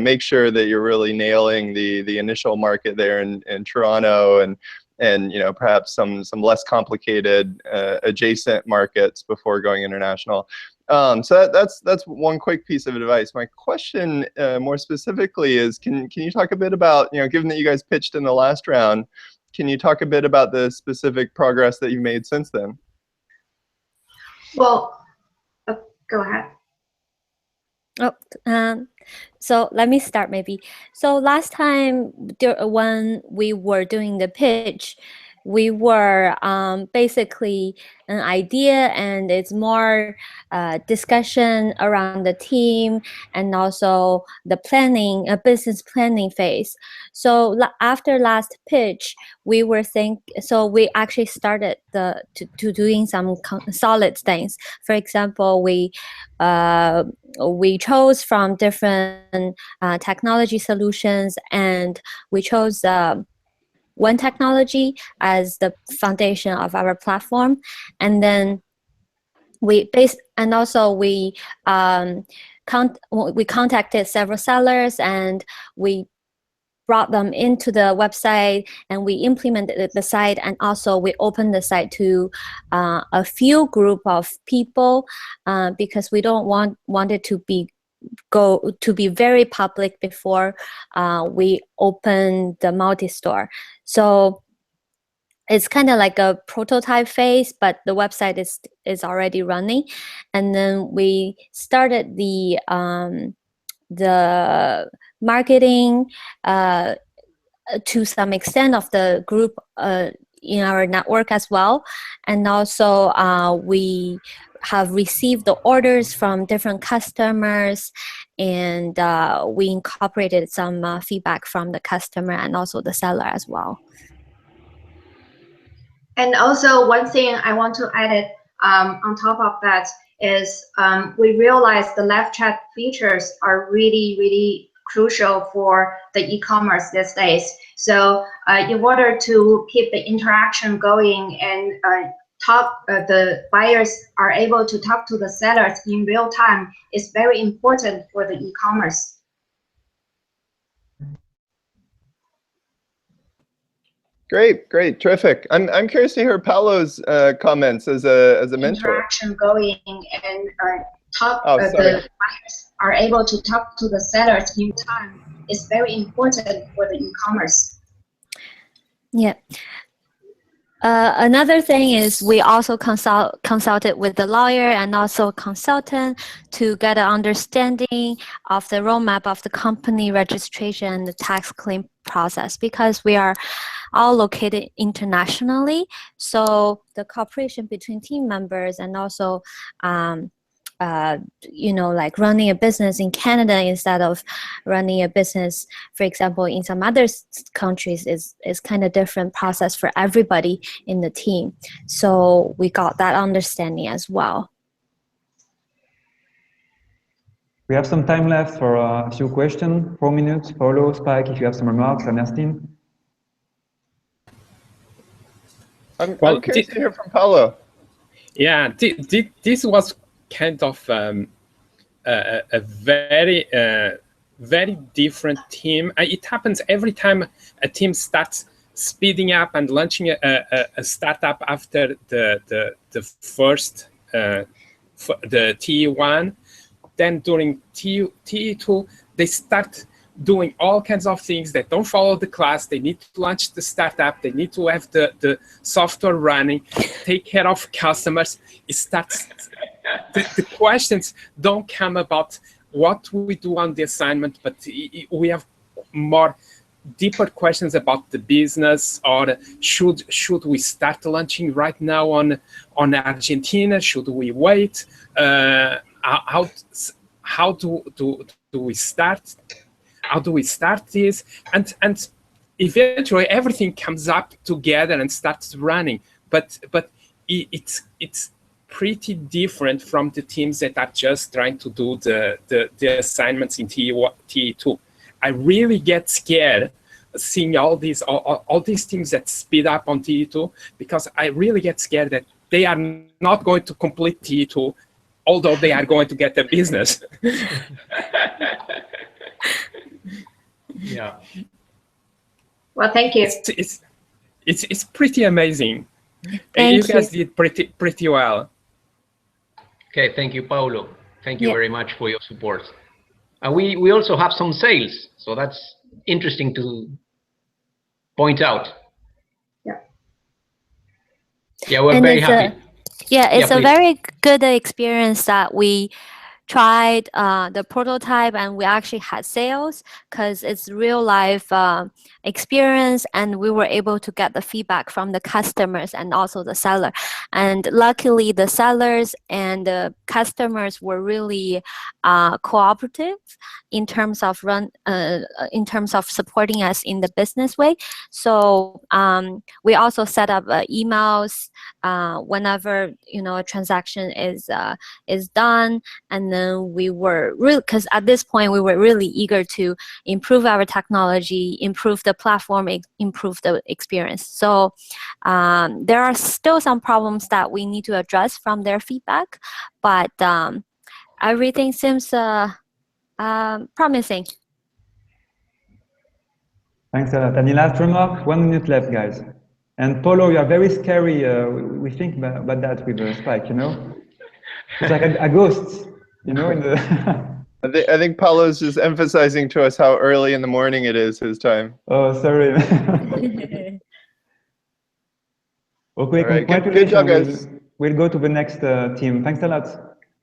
make sure that you're really nailing the initial market there in Toronto, and perhaps some less complicated adjacent markets before going international. So that's one quick piece of advice. My question more specifically is, can you talk a bit about, given that you guys pitched in the last round, can you talk a bit about the specific progress that you've made since then? Well, go ahead. So let me start maybe. So last time when we were doing the pitch, we were basically an idea, and it's more discussion around the team and also the planning, a business planning phase. So after last pitch, we were so we actually started to doing some solid things. For example, we chose from different technology solutions, and we chose one technology as the foundation of our platform, and then we contacted several sellers, and we brought them into the website, and we implemented the site, and also we opened the site to a few group of people because we don't want it to be very public before we open the multi-store. So it's kind of like a prototype phase, but the website is already running. And then we started the marketing to some extent of the group in our network as well. And also we have received the orders from different customers, and we incorporated some feedback from the customer and also the seller as well. And also one thing I want to add it on top of that is we realized the live chat features are really, really crucial for the e-commerce these days. So in order to keep the interaction going and the buyers are able to talk to the sellers in real time is very important for the e-commerce. Great, terrific. I'm curious to hear Paulo's comments as a mentor. Interaction going and the buyers are able to talk to the sellers in time is very important for the e-commerce. Yeah. Another thing is we also consulted with the lawyer and also consultant to get an understanding of the roadmap of the company registration and the tax claim process, because we are all located internationally. So the cooperation between team members and also like running a business in Canada instead of running a business, for example, in some other countries is kind of different process for everybody in the team. So we got that understanding as well. We have some time left for a few questions, 4 minutes. Paulo, Spike, if you have some remarks, Ernestine. I'm curious to hear from Paulo. Yeah, this was kind of a very different team. It happens every time a team starts speeding up and launching a startup after the first the TE1. Then during TE2 they start doing all kinds of things that don't follow the class. They need to launch the startup. They need to have the software running, take care of customers. It starts, the questions don't come about what we do on the assignment, but we have more deeper questions about the business, or should we start launching right now on Argentina? Should we wait? How do we start? How do we start this? And eventually everything comes up together and starts running. But it's pretty different from the teams that are just trying to do the assignments in TE2. I really get scared seeing all these teams that speed up on TE2, because I really get scared that they are not going to complete TE2, although they are going to get the business. Yeah. Well, thank you. It's pretty amazing. Thank you guys did pretty well. Okay, thank you, Paulo. Thank you Yeah. very much for your support. And we also have some sales, so that's interesting to point out. Yeah. Yeah, we're And very it's happy. it's a please. very good experience that we tried the prototype and we actually had sales, because it's real life experience, and we were able to get the feedback from the customers and also the seller. And luckily the sellers and the customers were really cooperative in terms of supporting us in the business way. So we also set up emails whenever a transaction is done. And then we were really, because at this point we were really eager to improve our technology, improve the platform, improve the experience. So there are still some problems that we need to address from their feedback, but everything seems promising. Thanks a lot. Any last remark? 1 minute left, guys. And Paulo, you are very scary. We think about that with Spike, It's like a ghost, in the... I think Paulo's just emphasizing to us how early in the morning it is his time. Oh, sorry. Okay, All right, congratulations. good job, guys. We'll go to the next team. Thanks a lot.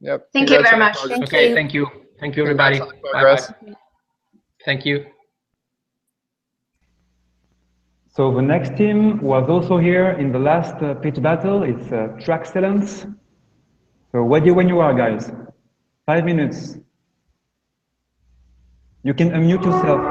Yep. Thank you congrats very on the much. progress. Okay, thank you. Thank you, everybody. Congrats on the progress. Bye-bye. Thank you. So the next team was also here in the last pitch battle. It's Traxalent. So ready when you are, guys. 5 minutes. You can unmute yourself.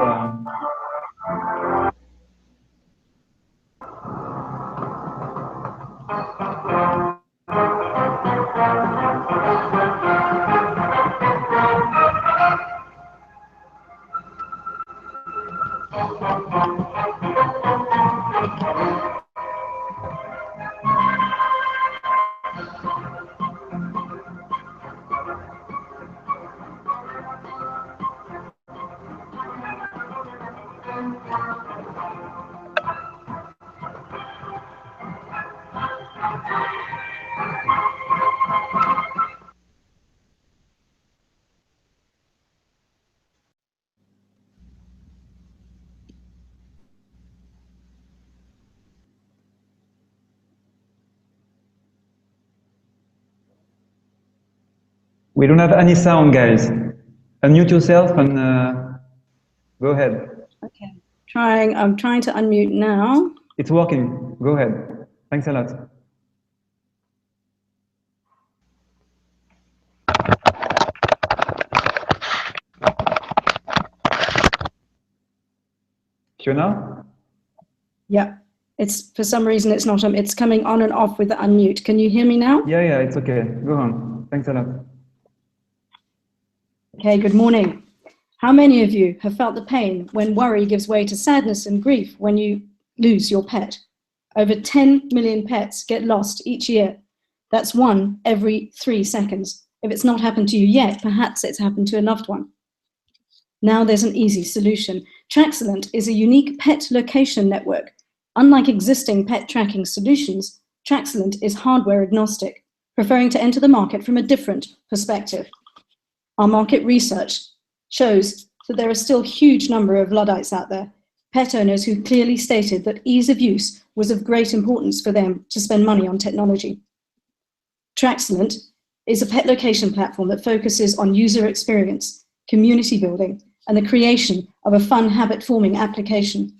We don't have any sound, guys. Unmute yourself and go ahead. Okay, I'm trying to unmute now. It's working. Go ahead. Thanks a lot. Fiona? Yeah, it's for some reason it's not. It's coming on and off with the unmute. Can you hear me now? Yeah, it's okay. Go on. Thanks a lot. Okay, good morning. How many of you have felt the pain when worry gives way to sadness and grief when you lose your pet? Over 10 million pets get lost each year. That's 1 every 3 seconds. If it's not happened to you yet, perhaps it's happened to a loved one. Now there's an easy solution. Traxalent is a unique pet location network. Unlike existing pet tracking solutions, Traxalent is hardware agnostic, preferring to enter the market from a different perspective. Our market research shows that there are still a huge number of Luddites out there, pet owners who clearly stated that ease of use was of great importance for them to spend money on technology. Traxalent is a pet location platform that focuses on user experience, community building, and the creation of a fun habit-forming application.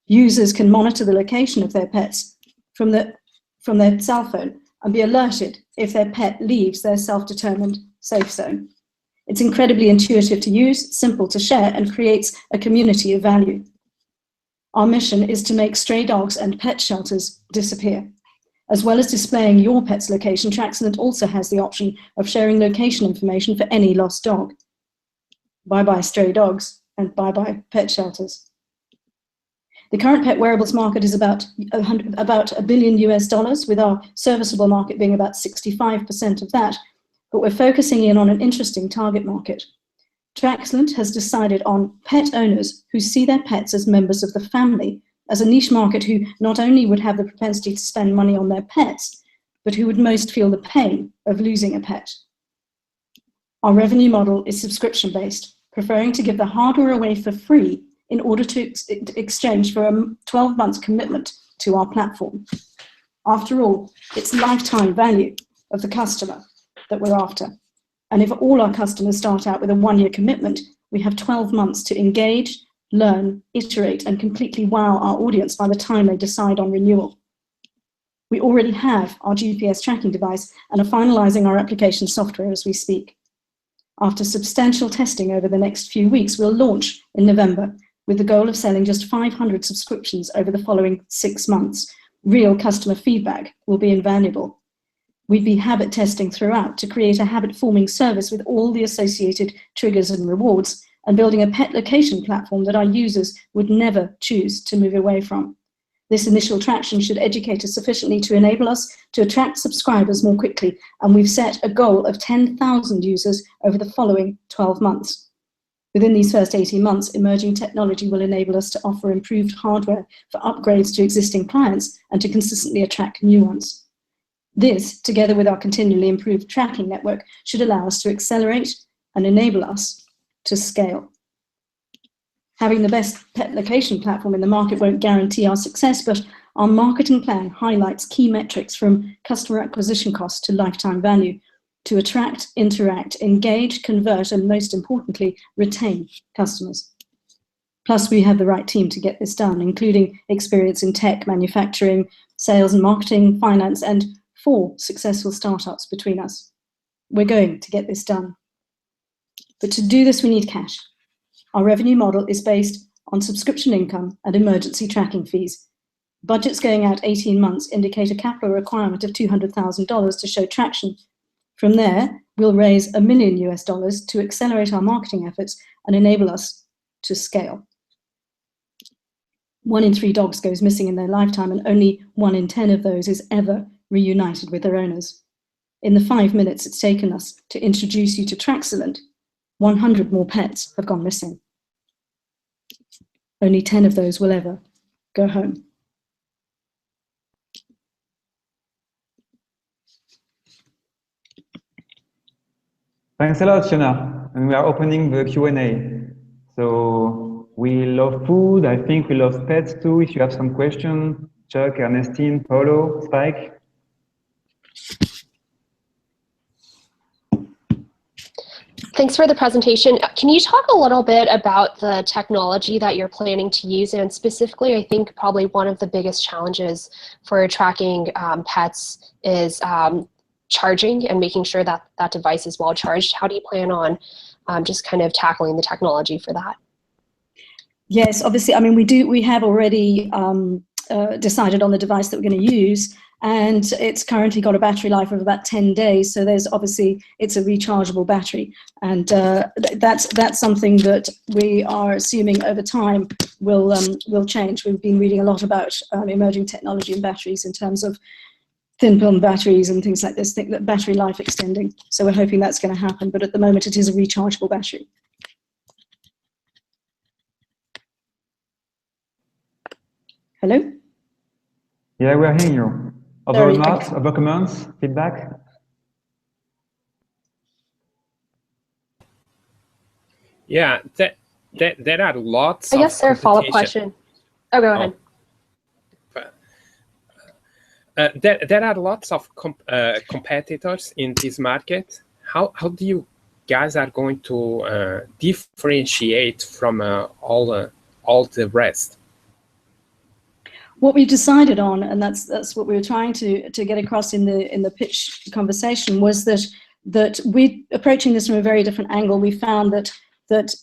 Users can monitor the location of their pets from their cell phone and be alerted if their pet leaves their self-determined safe zone. It's incredibly intuitive to use, simple to share, and creates a community of value. Our mission is to make stray dogs and pet shelters disappear. As well as displaying your pet's location, Traxalent also has the option of sharing location information for any lost dog. Bye-bye stray dogs and bye-bye pet shelters. The current pet wearables market is about $1 billion US, with our serviceable market being about 65% of that, but we're focusing in on an interesting target market. Traxalent has decided on pet owners who see their pets as members of the family, as a niche market who not only would have the propensity to spend money on their pets, but who would most feel the pain of losing a pet. Our revenue model is subscription-based, preferring to give the hardware away for free in order to exchange for a 12-month commitment to our platform. After all, it's lifetime value of the customer that we're after. And if all our customers start out with a 1-year commitment, we have 12 months to engage, learn, iterate, and completely wow our audience by the time they decide on renewal. We already have our GPS tracking device and are finalizing our application software as we speak. After substantial testing over the next few weeks, we'll launch in November with the goal of selling just 500 subscriptions over the following 6 months. Real customer feedback will be invaluable. We'd be habit testing throughout to create a habit-forming service with all the associated triggers and rewards, and building a pet location platform that our users would never choose to move away from. This initial traction should educate us sufficiently to enable us to attract subscribers more quickly, and we've set a goal of 10,000 users over the following 12 months. Within these first 18 months, emerging technology will enable us to offer improved hardware for upgrades to existing clients and to consistently attract new ones. This, together with our continually improved tracking network, should allow us to accelerate and enable us to scale. Having the best pet location platform in the market won't guarantee our success, but our marketing plan highlights key metrics from customer acquisition cost to lifetime value to attract, interact, engage, convert, and most importantly, retain customers. Plus, we have the right team to get this done, including experience in tech, manufacturing, sales and marketing, finance, and 4 successful startups between us. We're going to get this done. But to do this, we need cash. Our revenue model is based on subscription income and emergency tracking fees. Budgets going out 18 months indicate a capital requirement of $200,000 to show traction. From there, we'll raise $1 million US to accelerate our marketing efforts and enable us to scale. 1 in 3 dogs goes missing in their lifetime, and only 1 in 10 of those is ever reunited with their owners. In the 5 minutes it's taken us to introduce you to Traxalent, 100 more pets have gone missing. Only 10 of those will ever go home. Thanks a lot, Fiona. And we are opening the Q&A. So we love food. I think we love pets too. If you have some questions, Chuck, Ernestine, Paulo, Spike. Thanks for the presentation. Can you talk a little bit about the technology that you're planning to use? And specifically, I think probably one of the biggest challenges for tracking pets is charging and making sure that that device is well charged. How do you plan on just kind of tackling the technology for that? Yes, obviously, I mean, we have already decided on the device that we're going to use, and it's currently got a battery life of about 10 days. So there's obviously, it's a rechargeable battery. And that's something that we are assuming over time will change. We've been reading a lot about emerging technology in batteries in terms of thin film batteries and things like this, that battery life extending. So we're hoping that's going to happen. But at the moment, it is a rechargeable battery. Hello? Yeah, we are hearing you. Other remarks, other comments, feedback? Yeah, there are lots. I guess of there are follow-up competition. question. Oh, go ahead. There are lots of competitors in this market. How do you guys are going to differentiate from all the rest? What we decided on, and that's what we were trying to get across in the pitch conversation, was that we're approaching this from a very different angle. We found that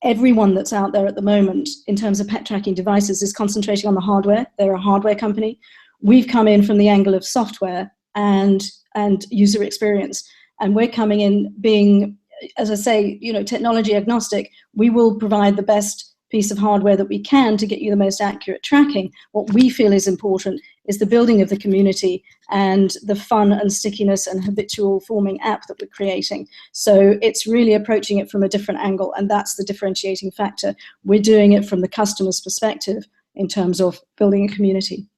everyone that's out there at the moment in terms of pet tracking devices is concentrating on the hardware. They're a hardware company. We've come in from the angle of software and user experience, and we're coming in being, as I say, technology agnostic. We will provide the best piece of hardware that we can to get you the most accurate tracking. What we feel is important is the building of the community and the fun and stickiness and habitual forming app that we're creating. So it's really approaching it from a different angle, and that's the differentiating factor. We're doing it from the customer's perspective in terms of building a community.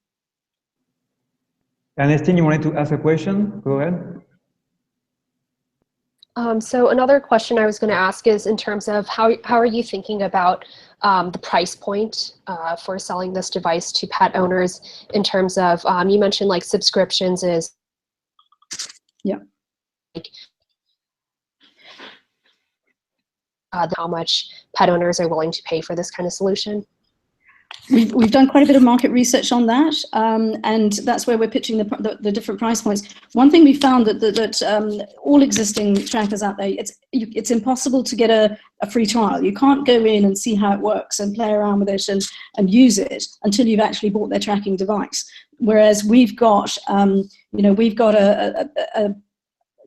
Ernestine, you wanted to ask a question? Go ahead. So another question I was going to ask is in terms of how are you thinking about the price point for selling this device to pet owners in terms of, you mentioned like subscriptions is. Yeah. How much pet owners are willing to pay for this kind of solution? We've done quite a bit of market research on that, and that's where we're pitching the different price points. One thing we found that all existing trackers out there, it's impossible to get a free trial. You can't go in and see how it works and play around with it and use it until you've actually bought their tracking device. Whereas we've got, we've got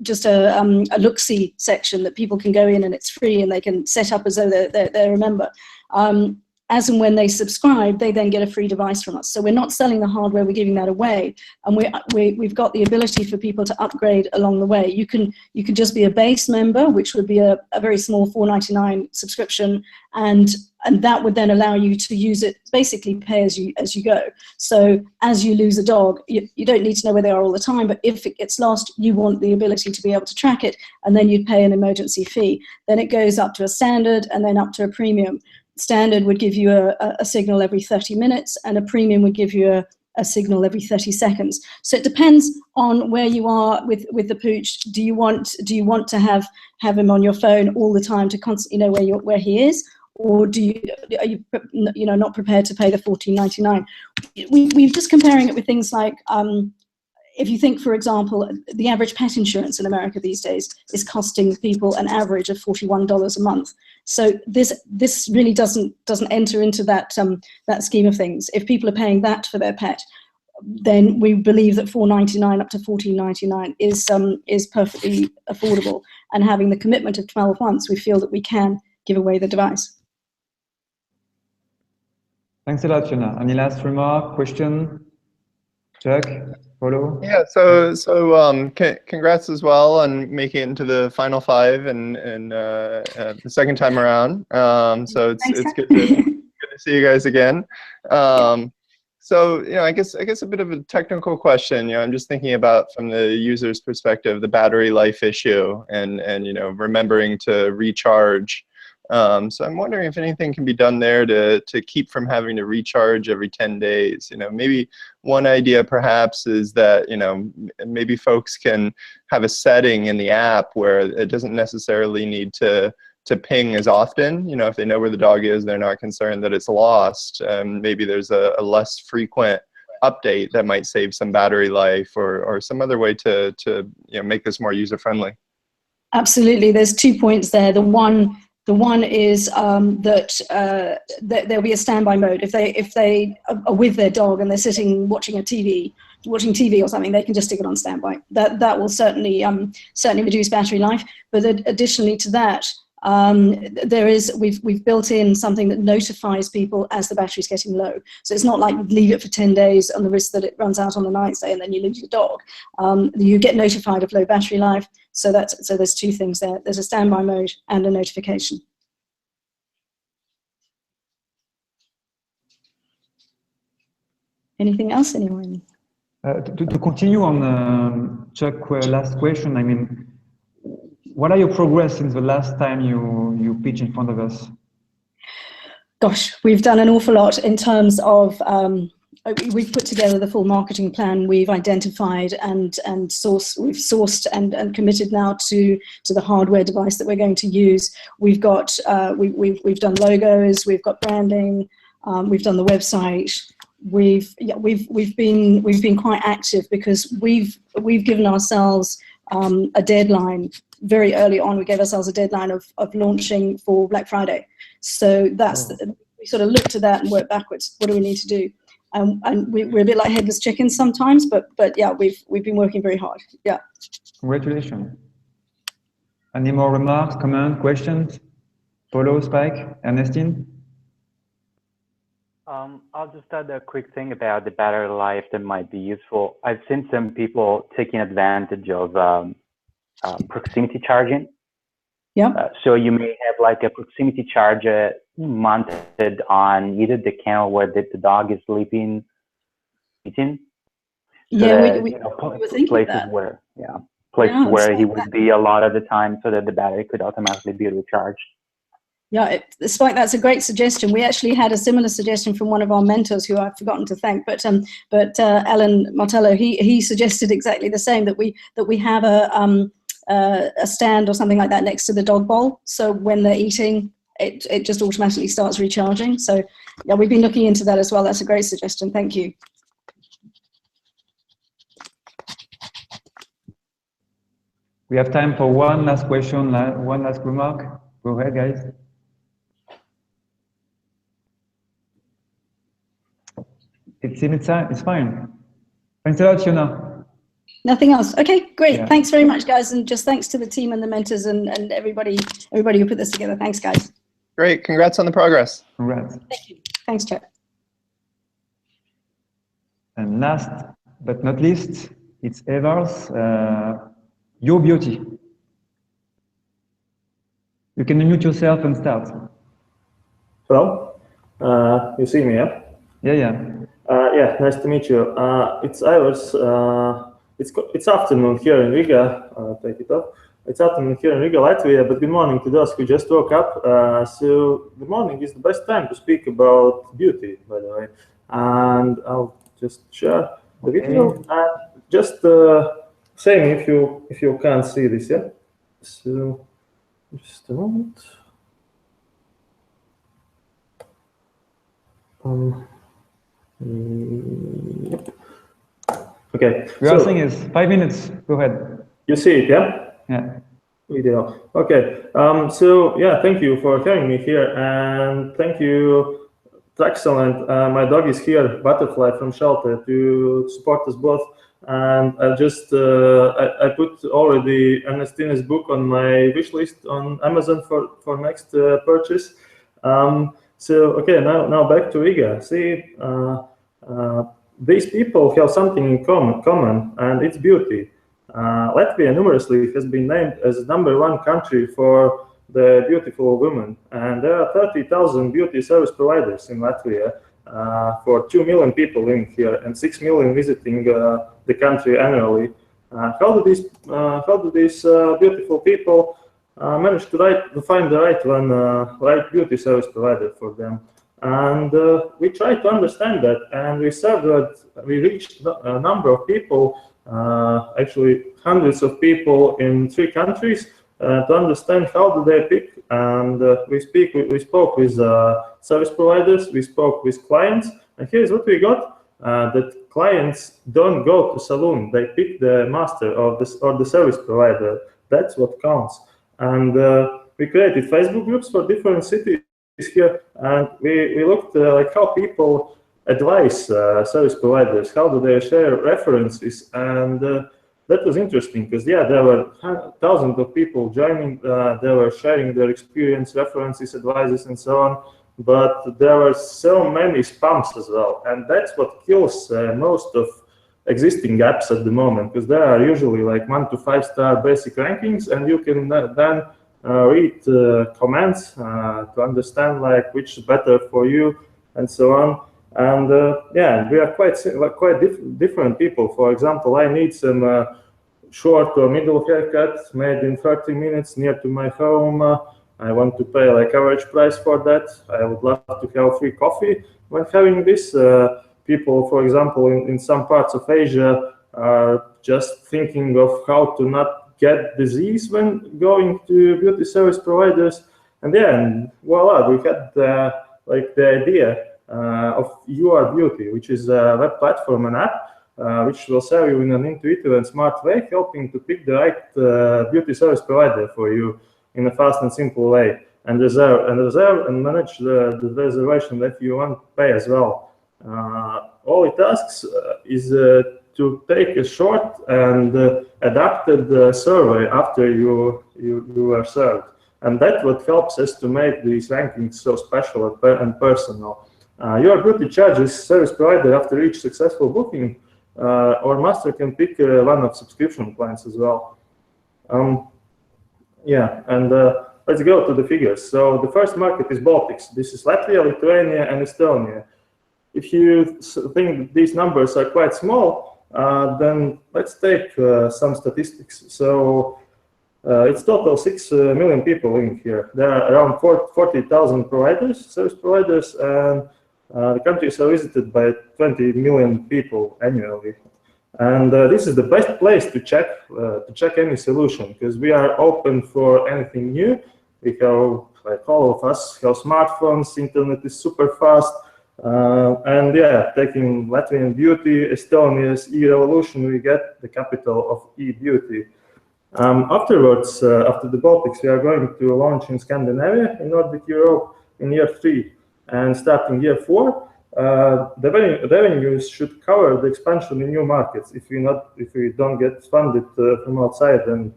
just a look-see section that people can go in and it's free and they can set up as though they're a member. As and when they subscribe, they then get a free device from us. So we're not selling the hardware, we're giving that away. And we've got the ability for people to upgrade along the way. You can just be a base member, which would be a very small $4.99 subscription, and that would then allow you to use it, basically pay as you go. So as you lose a dog, you don't need to know where they are all the time, but if it gets lost, you want the ability to be able to track it, and then you'd pay an emergency fee. Then it goes up to a standard and then up to a premium. Standard would give you a signal every 30 minutes, and a premium would give you a signal every 30 seconds. So it depends on where you are with the pooch. Do you want to have him on your phone all the time to constantly know where he is, or are you not prepared to pay the $14.99? We're just comparing it with things like if you think, for example, the average pet insurance in America these days is costing people an average of $41 a month. So this really doesn't enter into that scheme of things. If people are paying that for their pet, then we believe that $4.99 up to $14.99 is perfectly affordable. And having the commitment of 12 months, we feel that we can give away the device. Thanks a lot, Fiona. Any last remark, question? Chuck? Paulo? Yeah, so congrats as well on making it into the final 5 and the second time around. So it's good to see you guys again. So I guess a bit of a technical question. I'm just thinking about from the user's perspective, the battery life issue, and remembering to recharge. So I'm wondering if anything can be done there to keep from having to recharge every 10 days. Maybe one idea perhaps is that, maybe folks can have a setting in the app where it doesn't necessarily need to ping as often. If they know where the dog is, they're not concerned that it's lost. Maybe there's a less frequent update that might save some battery life, or some other way to make this more user-friendly. Absolutely. There's 2 points there. The one is that there'll be a standby mode. If they are with their dog and they're sitting watching TV or something, they can just stick it on standby. That will certainly reduce battery life. But additionally to that, we've built in something that notifies people as the battery's getting low. So it's not like leave it for 10 days on the risk that it runs out on the 9th day and then you lose your dog. You get notified of low battery life. So there's 2 things there. There's a standby mode and a notification. Anything else, anyone? To continue on Chuck's last question, I mean, what are your progress since the last time you pitched in front of us? gosh, we've done an awful lot in terms of, we've put together the full marketing plan. We've identified and sourced and committed now to the hardware device that we're going to use. We've got, we've done logos, we've got branding, we've done the website. We've been quite active because we've given ourselves a deadline very early on. We gave ourselves a deadline of launching for Black Friday. So that's we sort of looked at that and worked backwards. What do we need to do? And we're a bit like headless chickens sometimes, but yeah, we've been working very hard. Yeah. Congratulations. Any more remarks, comments, questions? Paulo, Spike, Ernestine? I'll just add a quick thing about the battery life that might be useful. I've seen some people taking advantage of proximity charging. Yeah. So you may have like a proximity charger mounted on either the kennel where the dog is sleeping, eating. So Yeah, that, we were thinking places that. where, places where he would be a lot of the time, so that the battery could automatically be recharged. Yeah, Spike, that's a great suggestion. We actually had a similar suggestion from one of our mentors, who I've forgotten to thank, but Alan Martello, he suggested exactly the same, that we have a stand or something like that next to the dog bowl, so when they're eating, it just automatically starts recharging. So yeah, we've been looking into that as well. That's a great suggestion. Thank you. We have time for one last question, one last remark. Go ahead, guys. 15 minutes, it's fine. Thanks a lot, Yona. Nothing else. Okay, great. Yeah. Thanks very much, guys, and just thanks to the team and the mentors and everybody who put this together. Thanks, guys. Great. Congrats on the progress. Congrats. Thank you. Thanks, Chet. And last but not least, it's Evars, YourBeauty. You can unmute yourself and start. Hello, you see me, yeah? Yeah. Yeah, nice to meet you. It's Ivers. It's afternoon here in Riga. Take it off. It's afternoon here in Riga, Latvia, but good morning to those who just woke up. So the morning is the best time to speak about beauty, by the way. And I'll just share the video. Just saying if you can't see this, yeah? So just a moment. Yep. Okay. Rehearsing is 5 minutes. Go ahead. You see it, yeah? Yeah. Video. Okay. So yeah, thank you for having me here, and thank you, Traxalent. My dog is here, Butterfly from shelter, to support us both. And I just I put already Ernestine's book on my wish list on Amazon for next purchase. So okay, now back to Riga. See, these people have something in common, and it's beauty. Latvia numerously has been named as #1 country for the beautiful women, and there are 30,000 beauty service providers in Latvia for 2 million people living here and 6 million visiting the country annually. How do these beautiful people manage to find the right beauty service provider for them? And we try to understand that, and we reached a number of people, actually hundreds of people in 3 countries, to understand how do they pick. And we spoke with service providers, we spoke with clients, and here's what we got: that clients don't go to salon; they pick the master or the service provider. That's what counts. And we created Facebook groups for different cities here, and we looked like how people advise service providers, how do they share references, and that was interesting because yeah, there were thousands of people joining. They were sharing their experience, references, advices, and so on. But there were so many spams as well, and that's what kills most of existing apps at the moment, because there are usually like 1 to 5 star basic rankings, and you can then read comments to understand like which is better for you and so on. And yeah, we are quite different people. For example, I need some short or middle haircut made in 30 minutes near to my home. I want to pay like average price for that. I would love to have free coffee when having this. People, for example, in some parts of Asia are just thinking of how to not get disease when going to beauty service providers. And then, voila, we had like the idea of YourBeauty, which is a web platform and app which will serve you in an intuitive and smart way, helping to pick the right beauty service provider for you in a fast and simple way, and reserve and manage the reservation that you want to pay as well. All it asks is to take a short and adapted survey after you are served. And that's what helps us to make these rankings so special and personal. YourBeauty charges service provider after each successful booking, or master can pick one of subscription plans as well. Yeah, and let's go to the figures. So the first market is Baltics. This is Latvia, Lithuania, and Estonia. If you think these numbers are quite small, then let's take some statistics. So it's total 6 million people living here. There are around 40,000 providers, service providers, and the countries are visited by 20 million people annually. And this is the best place to check any solution, because we are open for anything new. We have, like all of us, have smartphones, internet is super fast. And yeah, taking Latvian beauty, Estonia's e-revolution, we get the capital of e-beauty. Afterwards, after the Baltics, we are going to launch in Scandinavia, in Nordic Europe, in year 3. And starting year 4, the revenues should cover the expansion in new markets. If we don't get funded from outside, then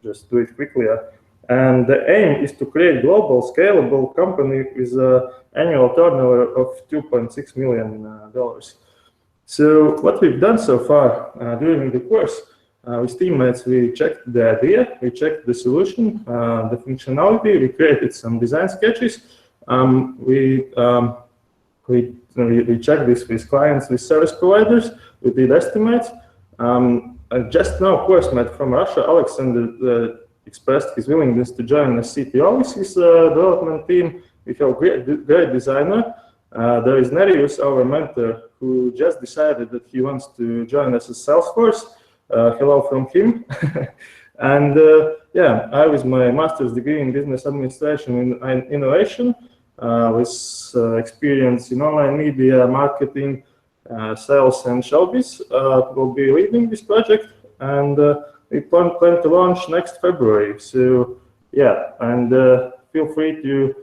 just do it quickly. And the aim is to create global, scalable company with an annual turnover of $2.6 million. So what we've done so far during the course, with teammates, we checked the idea, we checked the solution, the functionality, we created some design sketches. We checked this with clients, with service providers, we did estimates. Just now, course mate from Russia, Alexander, expressed his willingness to join as CTO with his development team. We have a great designer. There is Nerijus, our mentor, who just decided that he wants to join us as Salesforce. Hello from him. And yeah, I with my master's degree in business administration and innovation, with experience in online media, marketing, sales, and showbiz, will be leading this project. And we plan to launch next February. So yeah, and feel free to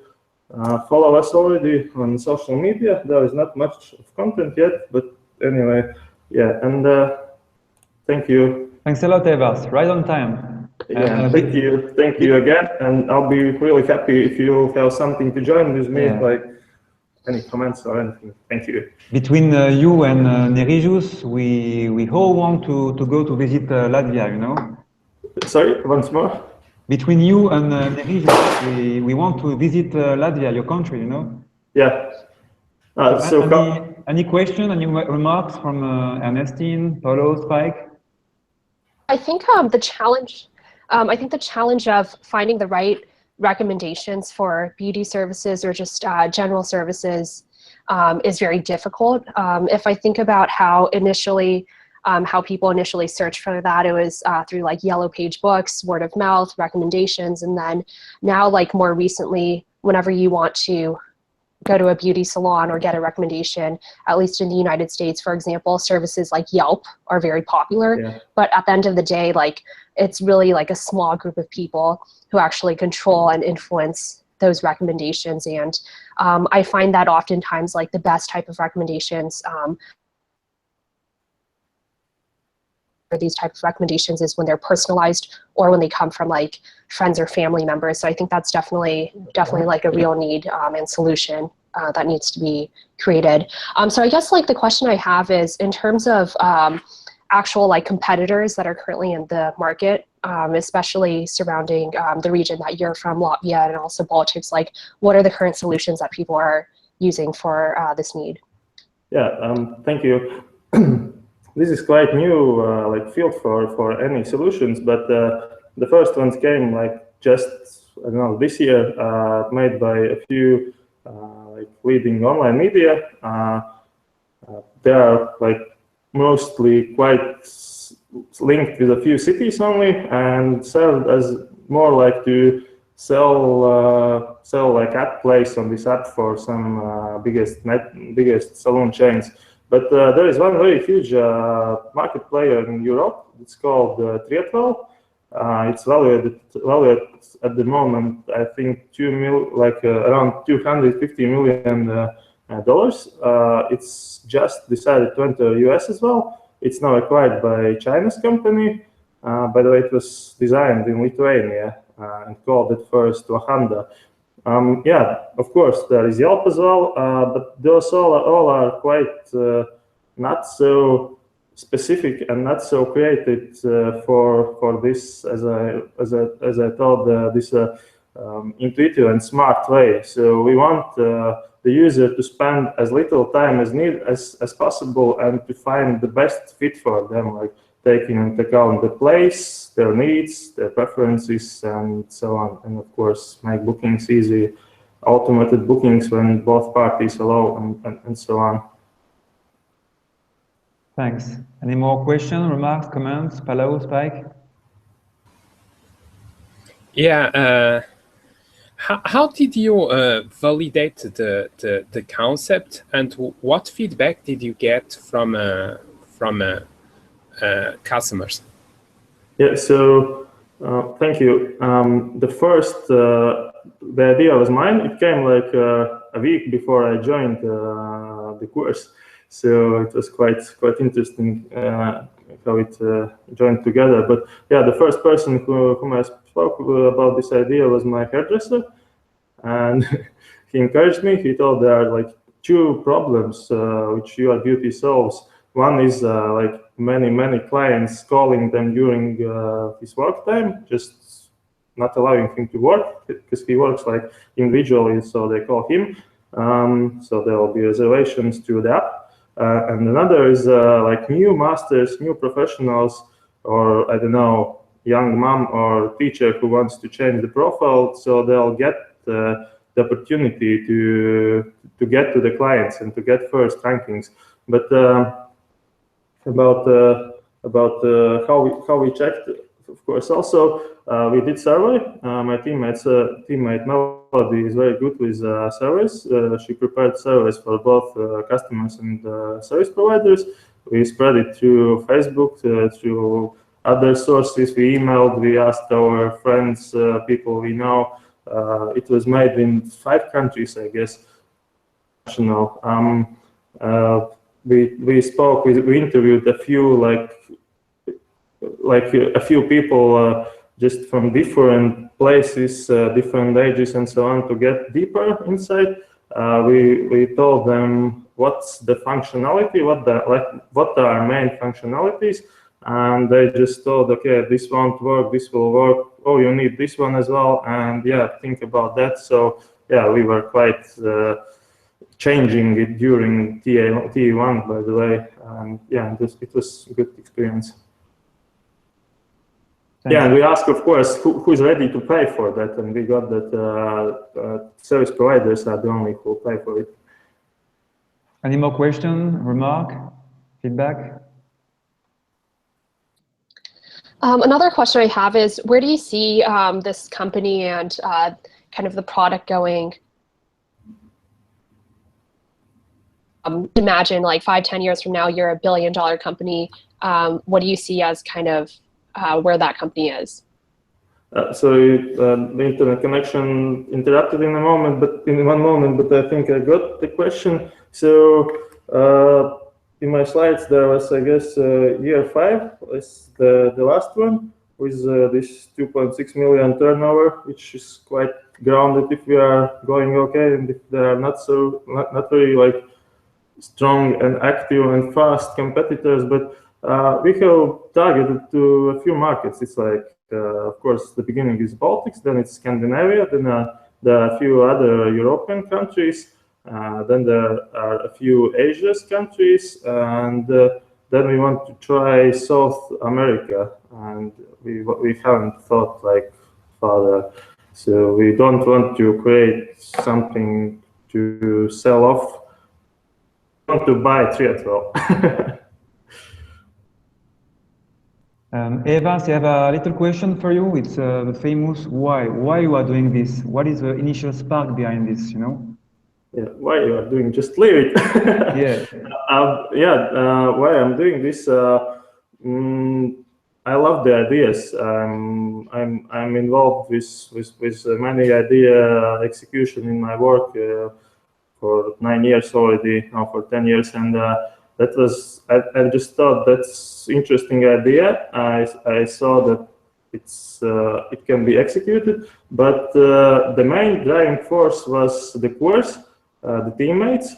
follow us already on social media. There is not much of content yet, but anyway, yeah, and thank you. Thanks a lot, Evas. Right on time. Yeah, thank you again, and I'll be really happy if you have something to join with me, like any comments or anything. Thank you. Between you and Nerijus, we all want to go to visit Latvia, you know? Sorry, once more? Between you and Nerijus, we want to visit Latvia, your country, you know? Yeah. Any question, any remarks from Ernestine, Paulo, Spike? I think the challenge of finding the right recommendations for beauty services or just general services is very difficult. If I think about how people initially searched for that, it was through like yellow page books, word of mouth, recommendations, and then now, like more recently, whenever you want to go to a beauty salon or get a recommendation, at least in the United States, for example, services like Yelp are very popular. Yeah. But at the end of the day, like it's really like a small group of people who actually control and influence those recommendations. And I find that oftentimes like the best type of recommendations these type of recommendations is when they're personalized or when they come from like friends or family members. So I think that's definitely like a real need and solution that needs to be created. So I guess like the question I have is in terms of actual like competitors that are currently in the market, especially surrounding the region that you're from, Latvia, and also Baltics, like what are the current solutions that people are using for this need? Yeah, thank you. This is quite new like field for any solutions, but the first ones came like just I don't know, this year, made by a few like leading online media. They are like mostly quite linked with a few cities only, and served as more like to sell like ad place on this app for some biggest salon chains. But there is one very huge market player in Europe. It's called Triathlon. It's valued at the moment, I think, around $250 million. It's just decided to enter US as well. It's now acquired by China's company. By the way, it was designed in Lithuania and called it first Wahanda. Yeah, of course, there is Yelp as well, but those all are quite not so specific and not so created for this, as I told, this intuitive and smart way. So we want the user to spend as little time as possible and to find the best fit for them, like taking into account the place, their needs, their preferences, and so on. And of course, make bookings easy, automated bookings when both parties allow, and so on. Thanks. Any more questions, remarks, comments? Paulo, Spike? Yeah. How did you validate the concept, and what feedback did you get from customers? Yeah. So thank you. The first the idea was mine. It came like a week before I joined the course. So it was quite interesting how it joined together. But yeah, the first person whom I spoke about this idea was my hairdresser, and he encouraged me. He told there are like two problems which YourBeauty solves. One is like many clients calling them during his work time, just not allowing him to work because he works like individually, so they call him. So there will be reservations through the app. And another is like new masters, new professionals, or I don't know, young mom or teacher who wants to change the profile, so they'll get the opportunity to get to the clients and to get first rankings. But about how we checked, of course, also we did survey. My teammate Melody is very good with surveys. She prepared surveys for both customers and service providers. We spread it through Facebook, through other sources. We emailed, we asked our friends, people we know. It was made in 5 countries, I guess. We spoke, we interviewed a few like a few people just from different places, different ages, and so on, to get deeper insight. We told them what's the functionality, what are our main functionalities, and they just told, okay, this won't work, this will work. Oh, you need this one as well, and yeah, think about that. So yeah, we were quite changing it during TE1, by the way, and yeah, it was a good experience. Yeah, and we asked, of course, who's ready to pay for that, and we got that service providers are the only who pay for it. Any more question, remark, feedback? Another question I have is, where do you see this company and kind of the product going? Imagine like 5-10 years from now, you're a $1 billion company. What do you see as kind of where that company is? So the internet connection interrupted in one moment, but I think I got the question. So in my slides there was, I guess, year 5 is the last one with this 2.6 million turnover, which is quite grounded if we are going okay, and if they are not very like strong and active and fast competitors, but we have targeted to a few markets. It's like, of course, the beginning is Baltics, then it's Scandinavia, then there are a few other European countries, then there are a few Asia's countries, and then we want to try South America, and we haven't thought like further. So we don't want to create something to sell off. We want to buy triathlon. Evans, I have a little question for you. It's the famous why. Why you are doing this? What is the initial spark behind this, you know? Yeah, why you are doing, just leave it. Yeah. Why I'm doing this, I love the ideas. I'm involved with many idea execution in my work for 9 years already, now for 10 years, and that was I just thought that's interesting idea. I saw that it can be executed, but the main driving force was the course, the teammates.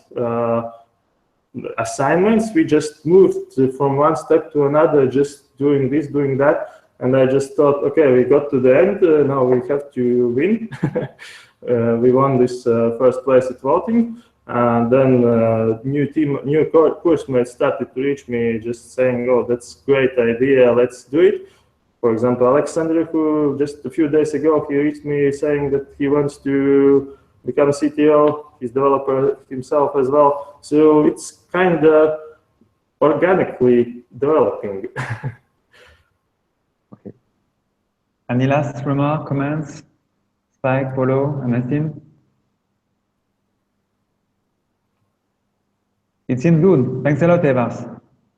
Assignments, we just moved from one step to another, just doing this, doing that, and I just thought, okay, we got to the end, now we have to win. We won this first place at voting, and then new course mates started to reach me, just saying, oh, that's a great idea, let's do it. For example, Alexander, who just a few days ago, he reached me saying that he wants to become a CTO, he's developer himself as well. So it's kind of organically developing. Okay. Any last remark, comments? Spike, Paulo, Ernestine? It seems good. Thanks a lot, Evans.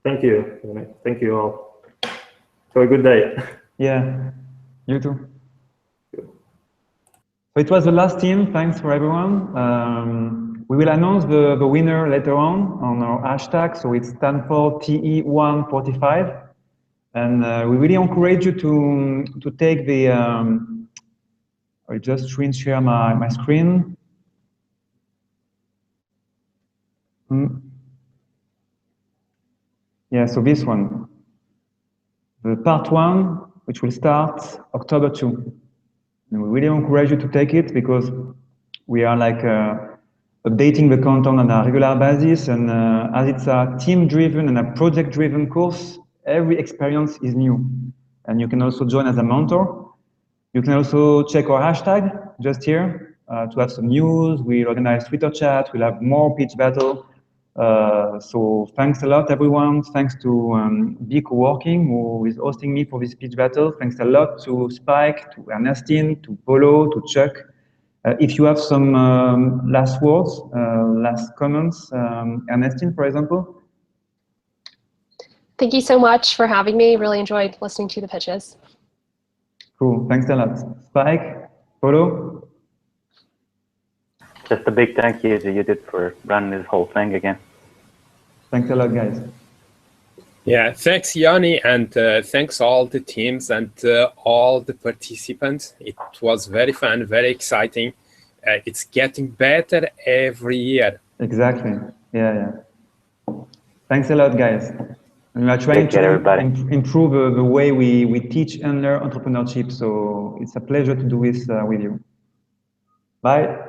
Thank you. Thank you all. Have a good day. Yeah, you too. So it was the last team. Thanks for everyone. We will announce the winner later on our hashtag. So it's Stanford TE145. And we really encourage you to take the, I'll just screen share my screen. Yeah, so this one, the part 1, which will start October 2. And we really encourage you to take it because we are like updating the content on a regular basis. And as it's a team-driven and a project-driven course, every experience is new. And you can also join as a mentor. You can also check our hashtag just here to have some news. We'll organize Twitter chat. We'll have more pitch battle. So thanks a lot, everyone. Thanks to Be Co-working, who is hosting me for this pitch battle. Thanks a lot to Spike, to Ernestine, to Paulo, to Chuck. If you have some last words, last comments, Ernestine, for example. Thank you so much for having me. Really enjoyed listening to the pitches. Cool. Thanks a lot. Spike, Paulo. Just a big thank you to you did for running this whole thing again. Thanks a lot, guys. Yeah, thanks, Yoni, and thanks all the teams and all the participants. It was very fun, very exciting. It's getting better every year. Exactly. Yeah. Thanks a lot, guys. And we are trying to improve the way we teach and learn entrepreneurship. So it's a pleasure to do this with you. Bye.